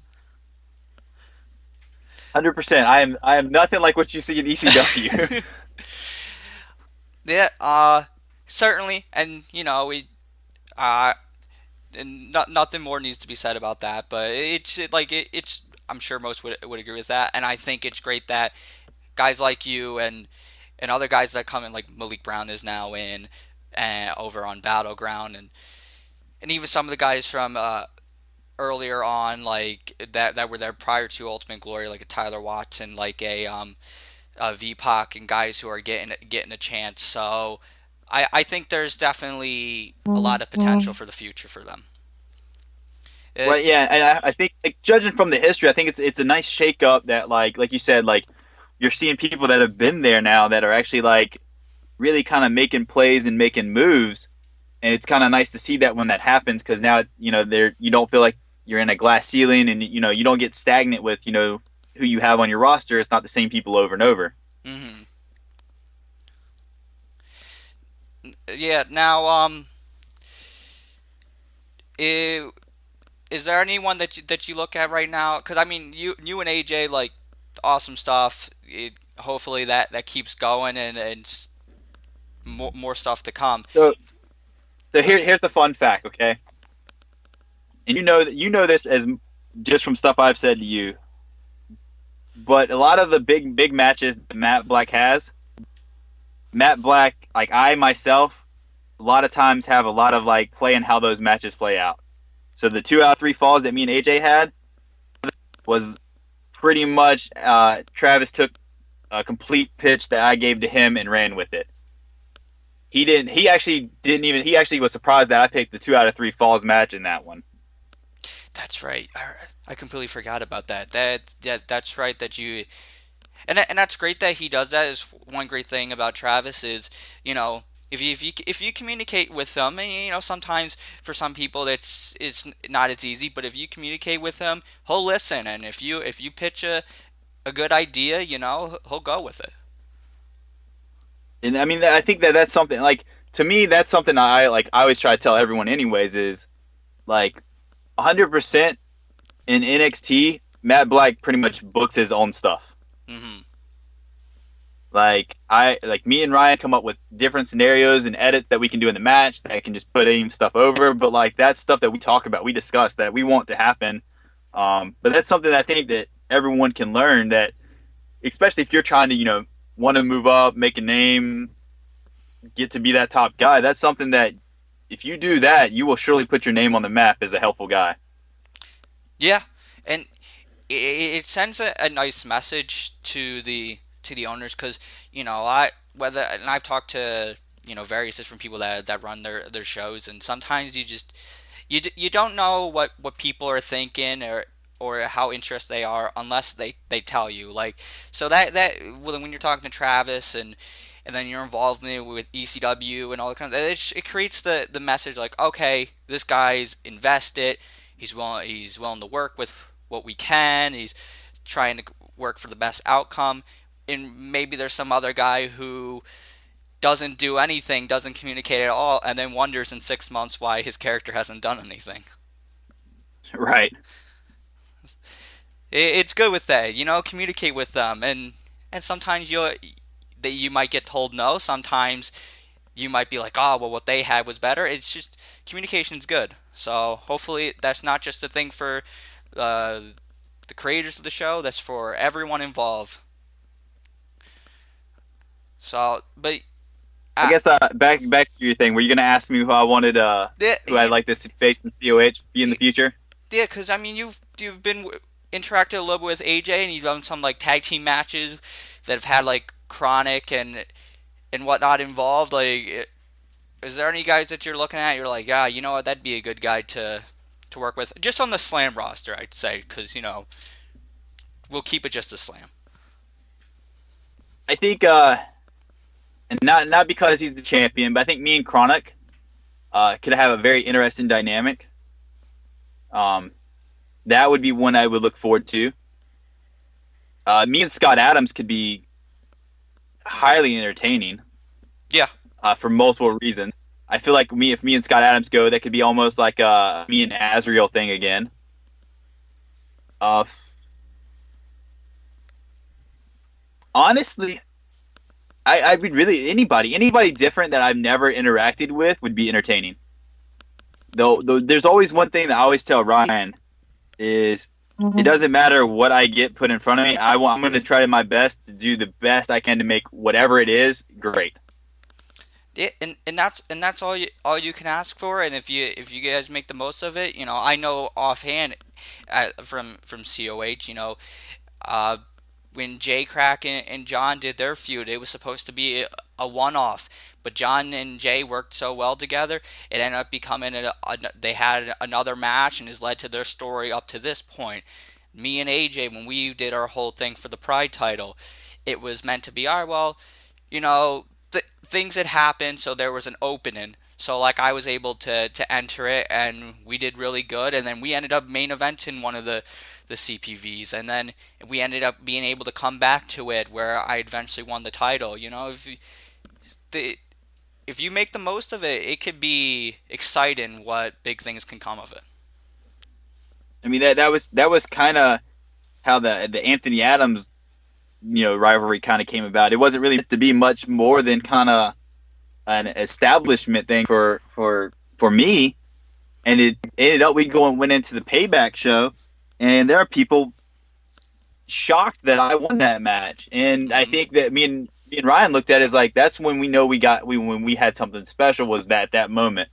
100%. I am nothing like what you see in ECW. Yeah, certainly, and we, and nothing more needs to be said about that. But it's I'm sure most would agree with that, and I think it's great that guys like you and other guys that come in, like Malik Brown is now in, and over on Battleground, and even some of the guys from earlier on, like that were there prior to Ultimate Glory, like a Tyler Watson, like a VPOC, and guys who are getting a chance. So I think there's definitely a lot of potential for the future for them. Right, yeah, and I think, like, judging from the history, I think it's a nice shake-up that, like you said, like, you're seeing people that have been there now that are actually, like, really kind of making plays and making moves, and it's kind of nice to see that when that happens, because now, you don't feel like you're in a glass ceiling, and, you don't get stagnant with, who you have on your roster. It's not the same people over and over. Mm-hmm. Yeah, now, is there anyone that you look at right now? Because, I mean, you and AJ, like, awesome stuff. Hopefully that keeps going, and more stuff to come. So here's the fun fact, okay? And you know this as just from stuff I've said to you. But a lot of the big matches that Matt Black has, Matt Black, like I myself, a lot of times have a lot of like play in how those matches play out. So the 2 out of 3 falls that me and AJ had was pretty much Travis took a complete pitch that I gave to him and ran with it. He actually was surprised that I picked the 2 out of 3 falls match in that one. That's right. I completely forgot about that. That's right. That you, and that's great that he does that. Is one great thing about Travis is, if you communicate with them, and sometimes for some people it's not as easy, but if you communicate with him, he'll listen, and if you pitch a good idea, he'll go with it. And I mean, I think that's something, like, to me, that's something I always try to tell everyone anyways, is like 100% in NXT, Matt Black pretty much books his own stuff. Mm-hmm. Like me and Ryan come up with different scenarios and edits that we can do in the match that I can just put any stuff over, but like that's stuff that we talk about, we discuss that we want to happen. But that's something that I think that everyone can learn, that especially if you're trying to, want to move up, make a name, get to be that top guy. That's something that if you do that, you will surely put your name on the map as a helpful guy. Yeah, and it sends a nice message to the owners, because I've talked to various different people that run their shows, and sometimes you don't know what people are thinking or how interested they are unless they tell you. Like, so that when you're talking to Travis and then you're involved with ECW and all that kind of, it creates the message like, okay, this guy's invested, he's willing to work with what we can, he's trying to work for the best outcome. And maybe there's some other guy who doesn't do anything, doesn't communicate at all, and then wonders in 6 months why his character hasn't done anything. Right. It's good with that, communicate with them, and sometimes you might get told no. Sometimes you might be like, oh, well, what they had was better. It's just communication's good. So hopefully that's not just a thing for the creators of the show. That's for everyone involved. So, but I guess back to your thing. Were you gonna ask me who I wanted, who I'd like to face in COH be in the future? Yeah, because I mean, you've been interacted a little bit with AJ, and you've done some like tag team matches that have had like Chronic and whatnot involved. Like, is there any guys that you're looking at? You're like, yeah, you know what? That'd be a good guy to to work with, just on the Slam roster, I'd say, because we'll keep it just a Slam. I think, and not because he's the champion, but I think me and Chronic could have a very interesting dynamic. That would be one I would look forward to. Me and Scott Adams could be highly entertaining. Yeah. For multiple reasons. I feel like if me and Scott Adams go, that could be almost like a me and Azrael thing again. Honestly, I would really anybody different that I've never interacted with would be entertaining. Though there's always one thing that I always tell Ryan is it doesn't matter what I get put in front of me. I'm going to try my best to do the best I can to make whatever it is great. Yeah, and that's all you can ask for. And if you guys make the most of it, I know offhand from COH, when Jay Crack and John did their feud, it was supposed to be a one-off. But John and Jay worked so well together, it ended up becoming they had another match, and has led to their story up to this point. Me and AJ, when we did our whole thing for the Pride title, it was meant to be, things had happened, so there was an opening. So, like, I was able to enter it, and we did really good. And then we ended up main eventing one of the CPVs. And then we ended up being able to come back to it, where I eventually won the title. If you make the most of it, it could be exciting what big things can come of it. I mean, that was kind of how the Anthony Adams rivalry kind of came about. It wasn't really to be much more than kind of an establishment thing for me, and it ended up went into the Payback show, and there are people shocked that I won that match, and I think that me and Ryan looked at it as like that's when we know when we had something special was that moment,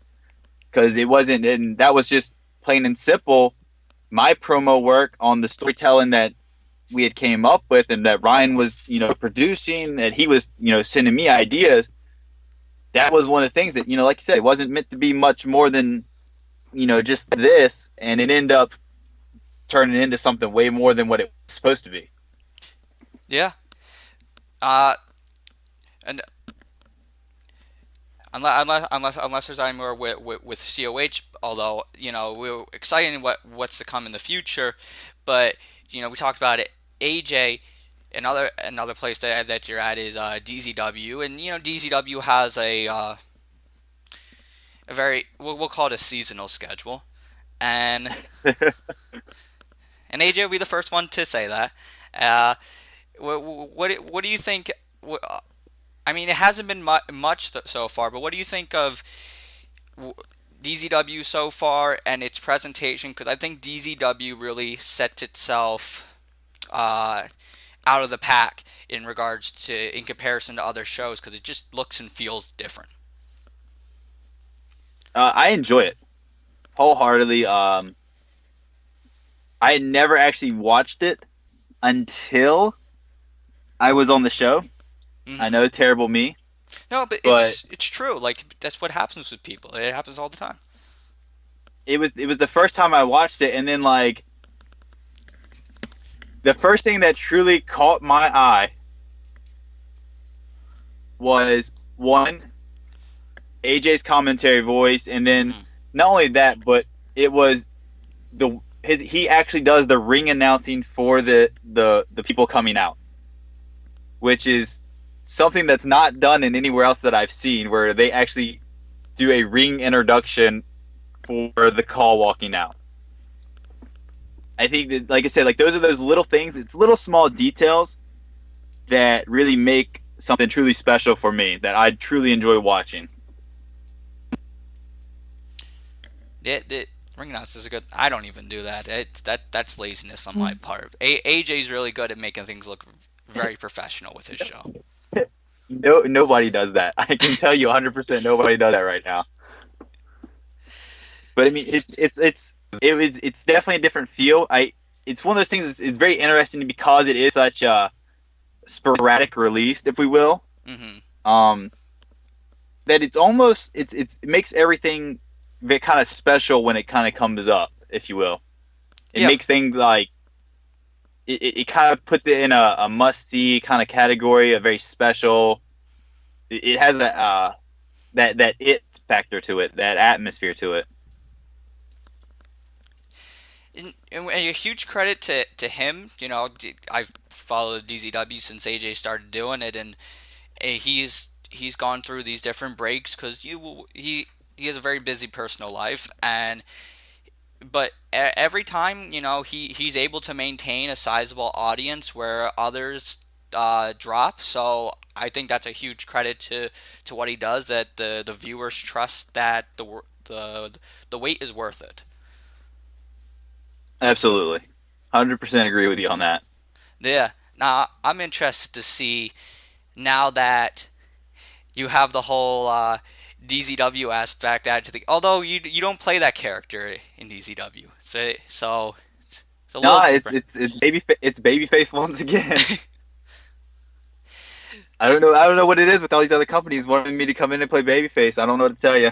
because it wasn't, and that was just plain and simple my promo work on the storytelling that we had came up with, and that Ryan was, producing, and he was, sending me ideas. That was one of the things that, like you said, it wasn't meant to be much more than, just this, and it ended up turning into something way more than what it was supposed to be. Yeah. And unless there's any more with COH, although we're excited in what's to come in the future, but we talked about it. AJ, another place that you're at is DZW, and DZW has a very we'll call it a seasonal schedule, and and AJ will be the first one to say that. What do you think? I mean, it hasn't been much so far, but what do you think of DZW so far and its presentation? Because I think DZW really sets itself out of the pack in comparison to other shows, because it just looks and feels different. I enjoy it wholeheartedly. I had never actually watched it until I was on the show. Mm-hmm. I know, terrible me. No, but it's true. Like, that's what happens with people. It happens all the time. It was the first time I watched it, and then the first thing that truly caught my eye was one, AJ's commentary voice, and then not only that, but it was he actually does the ring announcing for the people coming out, which is something that's not done in anywhere else that I've seen, where they actually do a ring introduction for the call walking out. I think that, like I said, those are those little things. It's little small details that really make something truly special for me, that I truly enjoy watching. Ring announce is good. I don't even do that. That's laziness on my part. AJ's really good at making things look very professional with his show. No, nobody does that. I can tell you 100% nobody does that right now. But I mean, it's definitely a different feel. It's one of those things. It's very interesting because it is such a sporadic release, if we will. Mm-hmm. That it's almost it makes everything kind of special when it kind of comes up. if you will. It Yeah. makes things like it kind of puts it in a must see kind of category, a very special. It has a that it factor to it, that atmosphere to it. And a huge credit to him. You know, I've followed DZW since AJ started doing it, and he's gone through these different breaks because he has a very busy personal life, and but every time, you know, he's able to maintain a sizable audience where others drop. So I think that's a huge credit to what he does, that the viewers trust that the wait is worth it. Absolutely, 100% agree with you on that. Yeah. Now I'm interested to see, now that you have the whole DZW aspect added to the. Although you don't play that character in DZW, so it's a little No, different. it's babyface once again. I don't know what it is with all these other companies wanting me to come in and play babyface. I don't know what to tell you.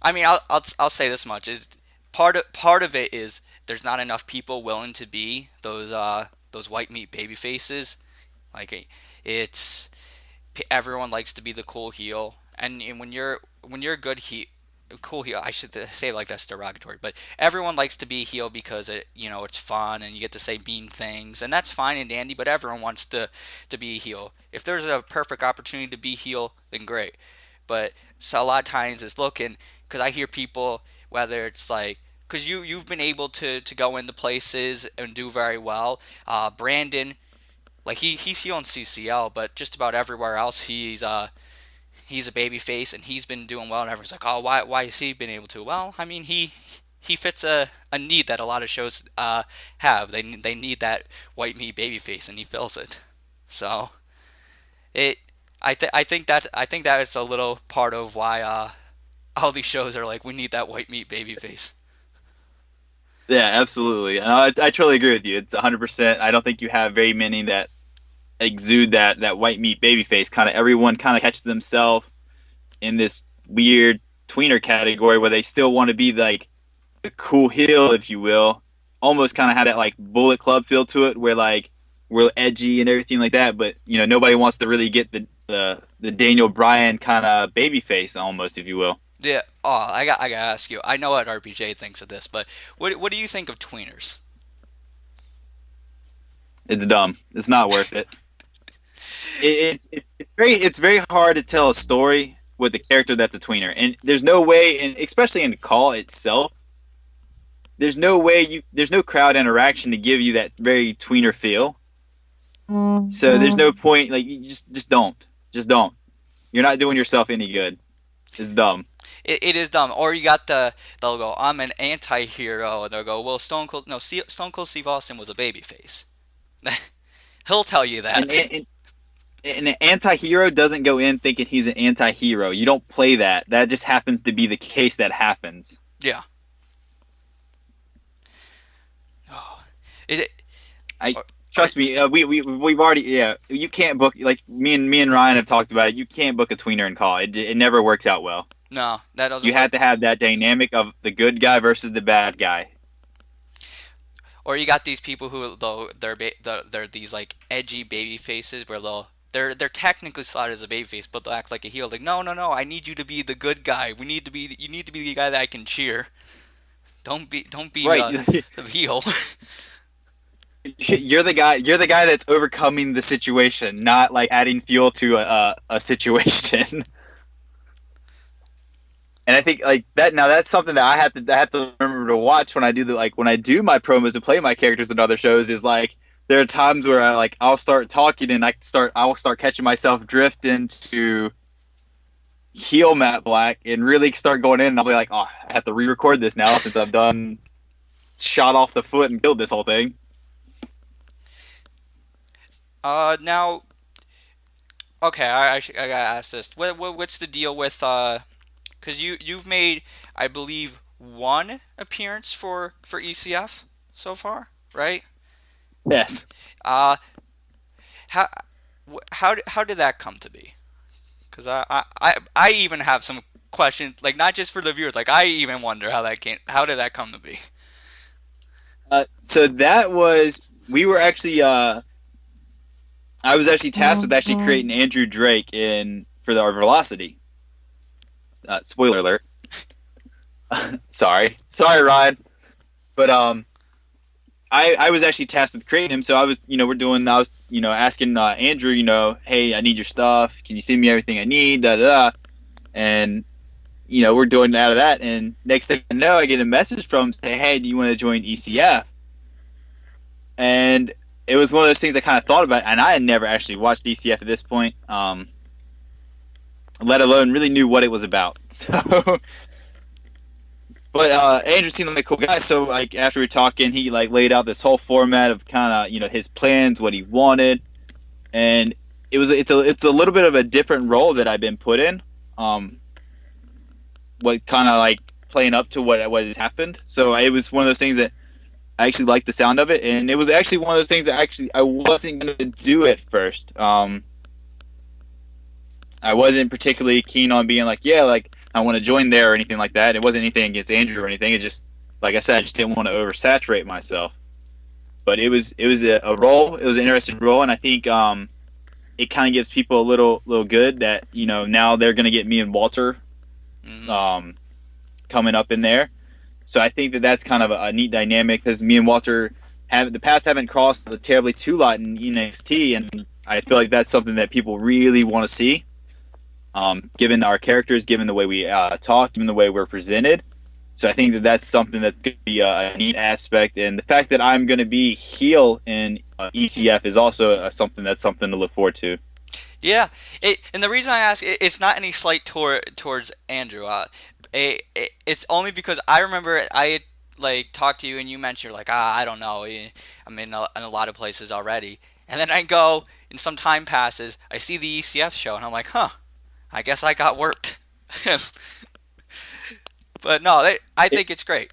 I mean, I'll say this much: is part of it is there's not enough people willing to be those white meat baby faces. Like, it's everyone likes to be the cool heel, and when you're a good heel, cool heel. I should say it like that's derogatory, but everyone likes to be heel because it's fun and you get to say mean things, and that's fine and dandy. But everyone wants to be a heel. If there's a perfect opportunity to be heel, then great. But so a lot of times it's looking, because I hear people, whether it's like, because you've been able to go into places and do very well. Brandon, like he's heel in CCL, but just about everywhere else he's a baby face, and he's been doing well, and everyone's like, oh, why has he been able to? Well, I mean, he fits a need that a lot of shows have. They need that white meat baby face, and he fills it. So it I think that is a little part of why all these shows are like, we need that white meat baby face. Yeah, absolutely. And I totally agree with you. It's 100%. I don't think you have very many that exude that white meat baby face. Kind of everyone kind of catches themselves in this weird tweener category where they still want to be like the cool heel, if you will. Almost kind of had that like Bullet Club feel to it, where like we're edgy and everything like that. But nobody wants to really get the Daniel Bryan kind of baby face, almost, if you will. Yeah. Oh, I gotta ask you. I know what RPJ thinks of this, but what do you think of tweeners? It's dumb. It's not worth it. It's very hard to tell a story with a character that's a tweener, and there's no way, and especially in CAW itself, there's no crowd interaction to give you that very tweener feel. So there's no point. Like, you just don't. You're not doing yourself any good. It's dumb. It is dumb. Or you got they'll go, I'm an anti-hero, and they'll go, well, Stone Cold Steve Austin was a babyface. He'll tell you that. And an anti-hero doesn't go in thinking he's an anti-hero. You don't play that. That just happens to be the case that happens. Yeah. Oh. Is it? Trust me. We've already. Yeah. You can't book, like me and Ryan have talked about it. You can't book a tweener in CAW. It never works out well. No, that doesn't. You have to have that dynamic of the good guy versus the bad guy. Or you got these people who, though, they're these like edgy baby faces where they're technically slotted as a baby face, but they'll act like a heel. Like, no, I need you to be the good guy. You need to be the guy that I can cheer. Don't be Right. The heel. You're the guy that's overcoming the situation, not like adding fuel to a situation. And I think like that. Now that's something that I have to remember to watch when I do when I do my promos and play my characters in other shows. Is like, there are times where I'll start talking and I'll start catching myself drift into heel Matt Black and really start going in, and I'll be like, oh, I have to re-record this now since I've done shot off the foot and killed this whole thing. Now, okay, I gotta ask this. What's the deal with because you've made, I believe, one appearance for ECF so far, right? Yes. How did that come to be? Because I even have some question, like not just for the viewers. Like I even wonder how did that come to be? So that was we were actually I was actually tasked with actually creating Andrew Drake for our Velocity. Spoiler alert. Sorry, Ryan. But I was actually tasked with creating him. So I was asking Andrew, hey, I need your stuff. Can you send me everything I need? Da da da. And we're doing out of that. And next thing I know, I get a message from him saying, hey, do you want to join ECF? And it was one of those things I kind of thought about, and I had never actually watched ECF at this point, let alone really knew what it was about. So, but Andrew seemed like a cool guy. So, like after we were talking, he like laid out this whole format of kind of his plans, what he wanted, and it's a little bit of a different role that I've been put in. What kind of like playing up to what has happened. So it was one of those things that I actually liked the sound of it, and it was actually one of those things that actually I wasn't going to do at first. I wasn't particularly keen on being like, I want to join there or anything like that. It wasn't anything against Andrew or anything. It just, like I said, I just didn't want to oversaturate myself. But it was a role. It was an interesting role, and I think it kind of gives people a little good that now they're going to get me and Walter coming up in there. So I think that's kind of a neat dynamic because me and Walter haven't crossed the terribly two lot in NXT, and I feel like that's something that people really want to see. Given our characters, given the way we talk, given the way we're presented. So I think that's something that's going to be a neat aspect, and the fact that I'm going to be heel in ECF is also something to look forward to. Yeah, and the reason I ask, it's not any slight towards Andrew. It's only because I remember I like talked to you and you mentioned you're like, I don't know, I'm in a lot of places already, and then I go and some time passes, I see the ECF show and I'm like, I guess I got worked. But no, I think it's great.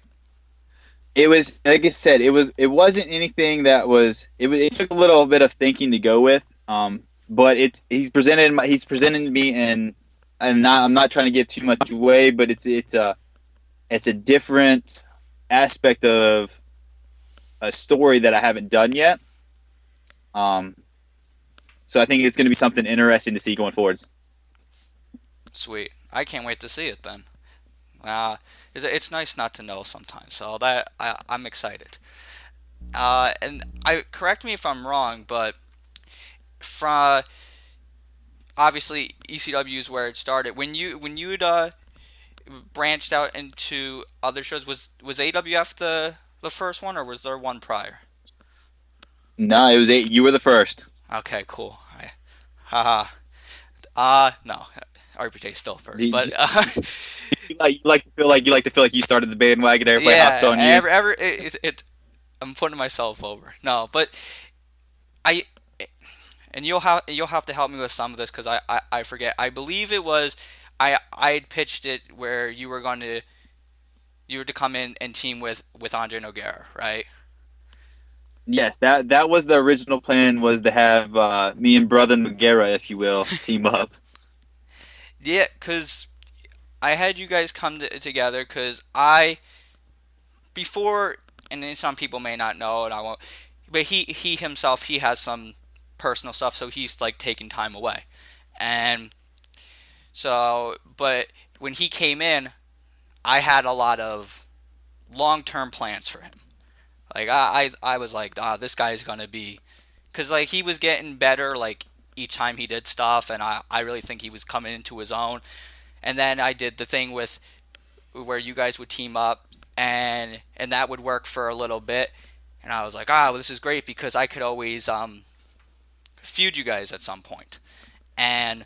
It was, like I said, it wasn't anything that was. It took a little bit of thinking to go with. But he's presented me, and I'm not trying to give too much away, but it's a different aspect of a story that I haven't done yet. So I think it's going to be something interesting to see going forwards. Sweet. I can't wait to see it then. It's nice not to know sometimes, so that I'm excited. And correct me if I'm wrong, but from obviously ECW is where it started. When you'd branched out into other shows, was AWF the first one, or was there one prior? No, it was you were the first. Okay, cool. No, RPJ is still first, but you like to feel like you started the bandwagon. Everybody hopped on you. I'm putting myself over. No, but and you'll have to help me with some of this because I forget. I believe it was I pitched it where you were to come in and team with Andre Nogueira, right? Yes, that was the original plan, was to have me and Brother Nogueira, if you will, team up. Yeah, because I had you guys come together because before, and then some people may not know, and I won't, but he himself, he has some personal stuff, so he's like taking time away. And so, but when he came in, I had a lot of long-term plans for him. Like I was like, this guy's gonna be, because like he was getting better like each time he did stuff, and I really think he was coming into his own. And then I did the thing with where you guys would team up, and that would work for a little bit, and I was like, well, this is great because I could always feud you guys at some point. And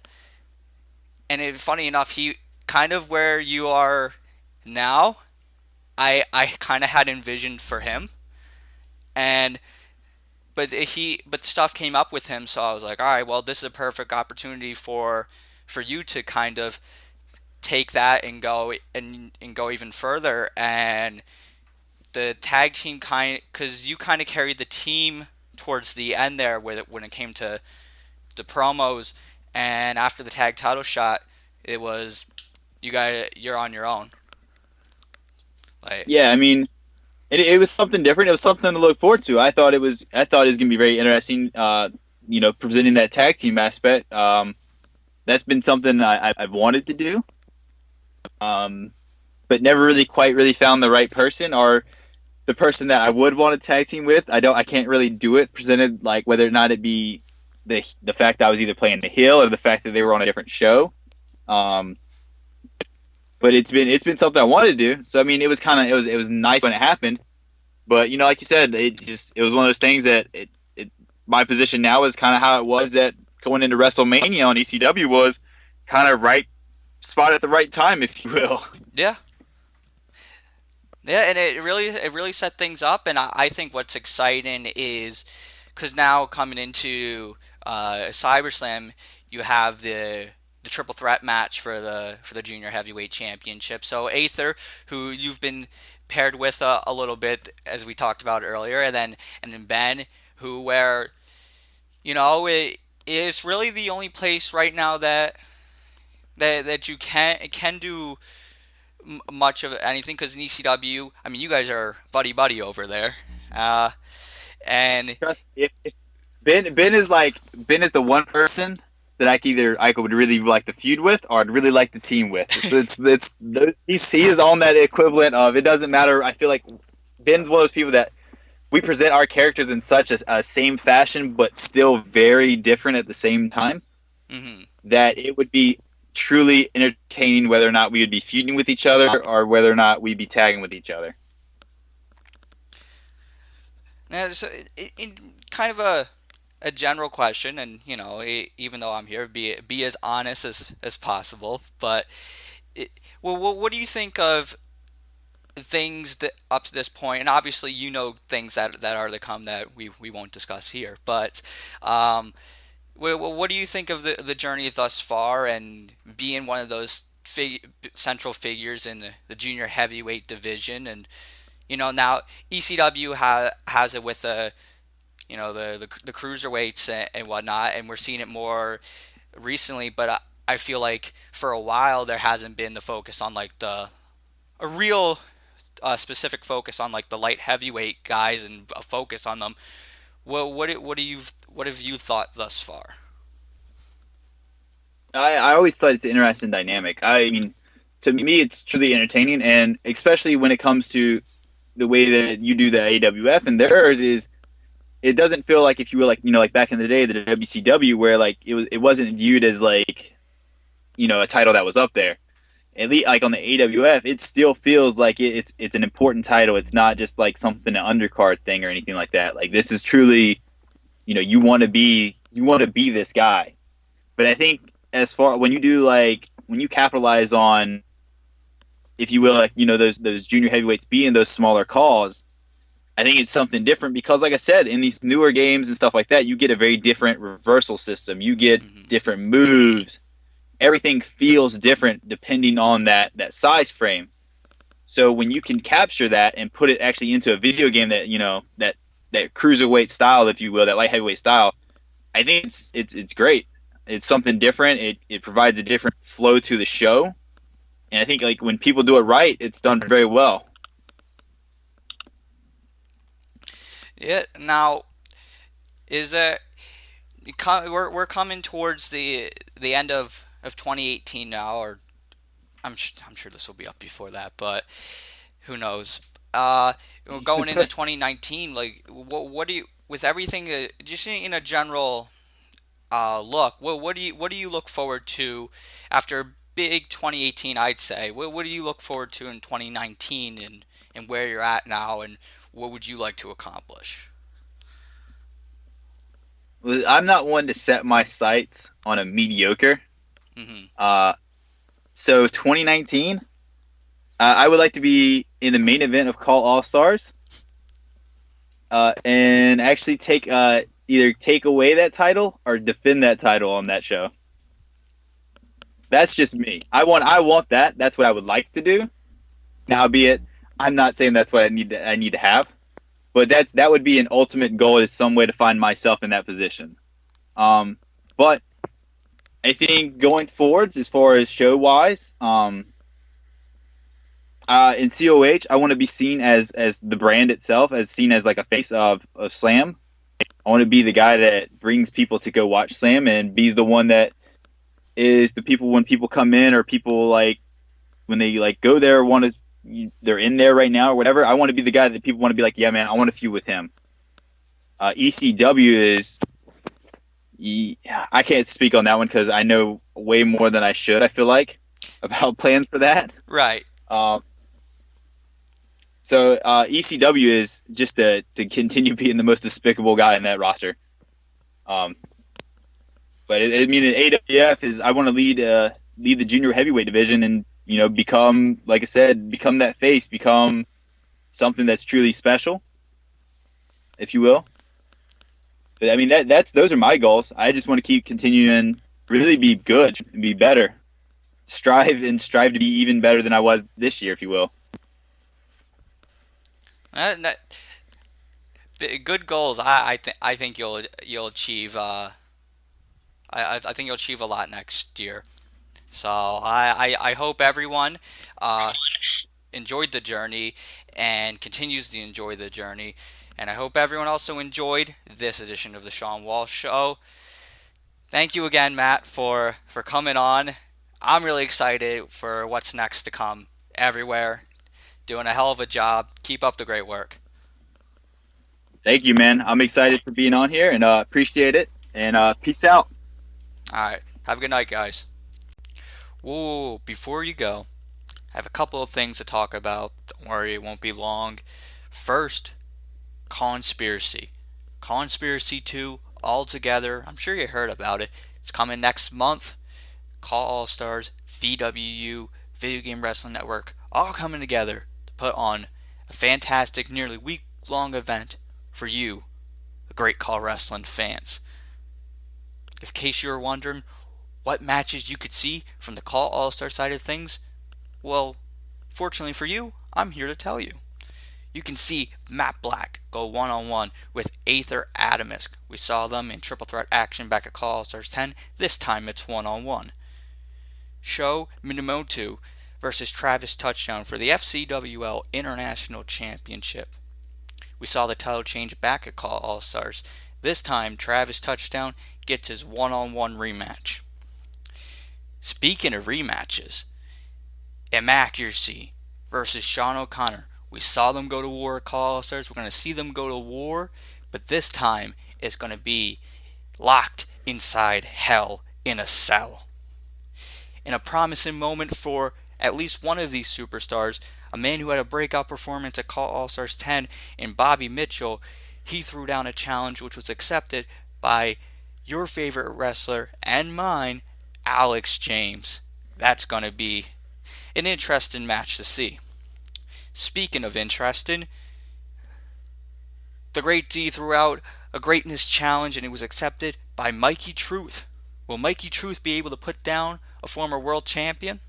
funny enough, he kind of where you are now, I kind of had envisioned for him. But stuff came up with him, so I was like, all right, well, this is a perfect opportunity for you to kind of take that and go even further. And the tag team because you kind of carried the team towards the end there when it came to the promos, and after the tag title shot, it was you're on your own. Like, Yeah, I mean, it was something different. It was something to look forward to. I thought it was going to be very interesting. Presenting that tag team aspect. That's been something I've wanted to do. But never really found the right person or the person that I would want to tag team with. I can't really do it. Presented like whether or not it be the fact that I was either playing the heel or the fact that they were on a different show. But it's been something I wanted to do. So I mean, it was nice when it happened. But like you said, it was one of those things that my position now is kind of how it was that going into WrestleMania on ECW was kind of right spot at the right time, if you will. Yeah. Yeah, and it really set things up, and I think what's exciting is because now coming into CyberSlam, you have the triple threat match for the junior heavyweight championship. So Aether, who you've been paired with a little bit as we talked about earlier, and then Ben, where it is really the only place right now that you can do much of anything, because in ECW, I mean, you guys are buddy over there, and Trust me, if Ben is the one person that I would really like to feud with, or I'd really like to team with. He is on that equivalent of, it doesn't matter. I feel like Ben's one of those people that we present our characters in such a same fashion, but still very different at the same time. Mm-hmm. That it would be truly entertaining whether or not we would be feuding with each other or whether or not we'd be tagging with each other. Now, so in kind of a general question, and even though I'm here, be as honest as possible. But what do you think of things that up to this point? And obviously, things that are to come that we won't discuss here. But what do you think of the journey thus far, and being one of those central figures in the junior heavyweight division? And now ECW has it with the cruiserweights and whatnot, and we're seeing it more recently. But I feel like for a while there hasn't been the focus on like a real specific focus on like the light heavyweight guys and a focus on them. What have you thought thus far? I always thought it's an interesting dynamic. I mean, to me, it's truly entertaining, and especially when it comes to the way that you do the AWF and theirs is, it doesn't feel like, if you will, like back in the day, the WCW, where like it wasn't viewed as like a title that was up there. At least like on the AWF, it still feels like it's an important title. It's not just like something, an undercard thing or anything like that. Like, this is truly, you want to be this guy. But I think as far when you capitalize on, if you will, like those junior heavyweights being those smaller calls, I think it's something different because, like I said, in these newer games and stuff like that, you get a very different reversal system. You get different moves. Everything feels different depending on that size frame. So when you can capture that and put it actually into a video game that that cruiserweight style, if you will, that light heavyweight style, I think it's great. It's something different. It provides a different flow to the show, and I think like when people do it right, it's done very well. Yeah. Now, we're coming towards the end of 2018 now, or I'm sure this will be up before that, but who knows? Going into 2019, like what do you, with everything, just in a general look, what do you look forward to after a big 2018? I'd say what do you look forward to in 2019, and where you're at now, and what would you like to accomplish? Well, I'm not one to set my sights on a mediocre. Mm-hmm. So 2019, I would like to be in the main event of CAW All Stars, and actually either take away that title or defend that title on that show. That's just me. I want that. That's what I would like to do. Now, be it, I'm not saying that's what I need to have, but that would be an ultimate goal, is some way to find myself in that position. But I think going forwards, as far as show wise, In COH, I want to be seen as the brand itself, as seen as like a face of Slam. I want to be the guy that brings people to go watch Slam, and be the one that is the people when people come in, or people like when they like go there, they're in there right now or whatever. I want to be the guy that people want to be like, yeah, man, I want to feud with him. ECW is, I can't speak on that one because I know way more than I should, I feel like, about plans for that. Right. So ECW is just to continue being the most despicable guy in that roster. But I mean, in AWF is, I want to lead the junior heavyweight division, and become, like I said, become that face, become something that's truly special, if you will. But I mean, those are my goals. I just want to keep continuing, really be good and be better, strive to be even better than I was this year, if you will. Good goals. I think you'll achieve. I think you'll achieve a lot next year. So I hope everyone enjoyed the journey and continues to enjoy the journey. And I hope everyone also enjoyed this edition of the Sean Walsh Show. Thank you again, Matt, for coming on. I'm really excited for what's next to come everywhere. Doing a hell of a job. Keep up the great work. Thank you, man. I'm excited for being on here, and appreciate it. And peace out. All right. Have a good night, guys. Whoa, before you go, I have a couple of things to talk about. Don't worry, it won't be long. First, Conspiracy. Conspiracy 2, all together. I'm sure you heard about it. It's coming next month. CAW All Stars, VWU, Video Game Wrestling Network, all coming together to put on a fantastic, nearly week-long event for you, the great CAW Wrestling fans. In case you're wondering what matches you could see from the CAW All Star side of things, well, fortunately for you, I'm here to tell you. You can see Matt Black go one-on-one with Aether Adamus. We saw them in triple threat action back at CAW All Stars 10. This time it's one-on-one. Sho Minamoto versus Travis Touchdown for the FCWL International Championship. We saw the title change back at CAW All Stars. This time Travis Touchdown gets his one-on-one rematch. Speaking of rematches, Immaccuracy versus Sean O'Connor. We saw them go to war at CAW All Stars. We're going to see them go to war, but this time it's going to be locked inside hell in a cell. In a promising moment for at least one of these superstars, a man who had a breakout performance at CAW All Stars 10 in Bobby Mitchell, he threw down a challenge which was accepted by your favorite wrestler and mine, Alex James. That's going to be an interesting match to see. Speaking of interesting, the Great D threw out a greatness challenge and it was accepted by Mikey Truth. Will Mikey Truth be able to put down a former world champion?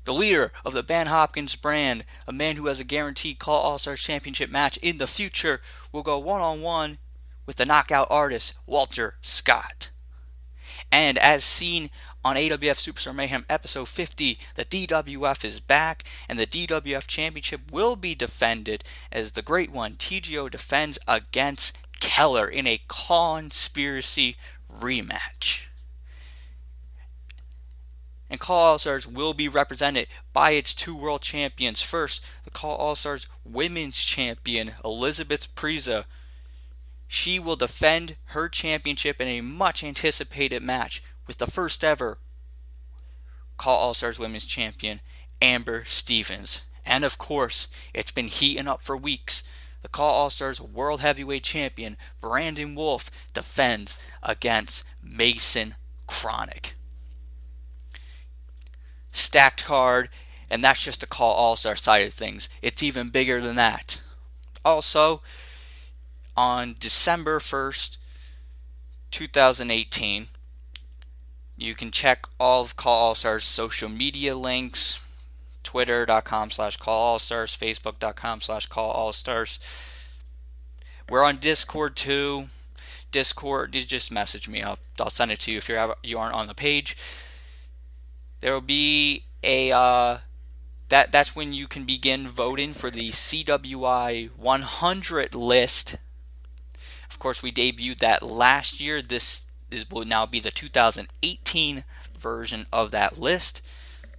The leader of the Ben Hopkins brand, a man who has a guaranteed CAW All Stars Championship match in the future, will go one-on-one with the knockout artist Walter Scott. And as seen on AWF Superstar Mayhem episode 50, the DWF is back, and the DWF Championship will be defended as the Great One, TGO, defends against Keller in a Conspiracy rematch. And CAW All Stars will be represented by its two world champions. First, the CAW All Stars Women's Champion, Elizabeth Preza. She will defend her championship in a much anticipated match with the first ever CAW All Stars Women's Champion, Amber Stevens. And of course, it's been heating up for weeks. The CAW All Stars World Heavyweight Champion, Brandon Wolf, defends against Mason Chronic. Stacked card, and that's just the CAW All Star side of things. It's even bigger than that. Also, on December 1st, 2018, you can check all of CAW All Stars social media links, twitter.com/CAWAllStars, facebook.com/CAWAllStars. We're on Discord too. Discord, just message me. I'll send it to you if you aren't on the page. There will be a that's when you can begin voting for the CWI 100 list. Of course, we debuted that last year. This will now be the 2018 version of that list.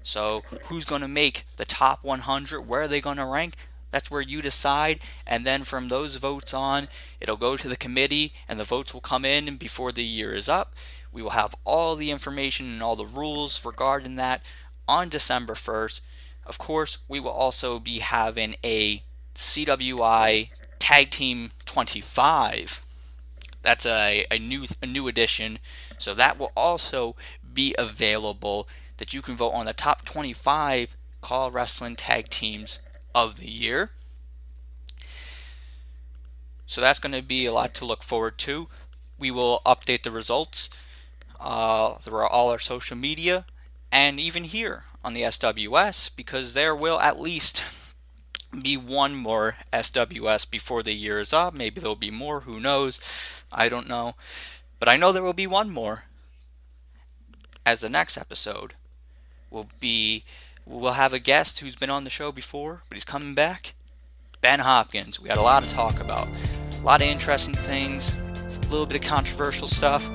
So who's going to make the top 100? Where are they going to rank? That's where you decide, and then from those votes on, it'll go to the committee, and the votes will come in, and before the year is up, we will have all the information and all the rules regarding that on December 1st. Of course, we will also be having a CWI Tag Team 25. That's a new addition, so that will also be available, that you can vote on the top 25 CAW Wrestling Tag Teams of the year. So that's going to be a lot to look forward to. We will update the results through all our social media, and even here on the SWS, because there will at least be one more SWS before the year is up. Maybe there'll be more, who knows, I don't know, but I know there will be one more, as the next episode we'll have a guest who's been on the show before, but he's coming back. Ben Hopkins. We had a lot to talk about. A lot of interesting things. A little bit of controversial stuff.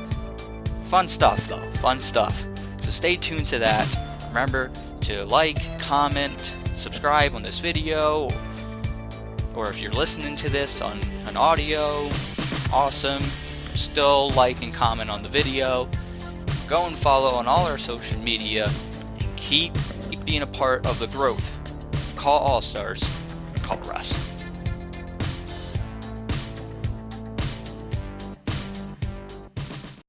Fun stuff, though. Fun stuff. So stay tuned to that. Remember to like, comment, subscribe on this video. Or if you're listening to this on an audio, awesome. Still like and comment on the video. Go and follow on all our social media. And keep being a part of the growth of CAW All Stars, CAW Wrestling.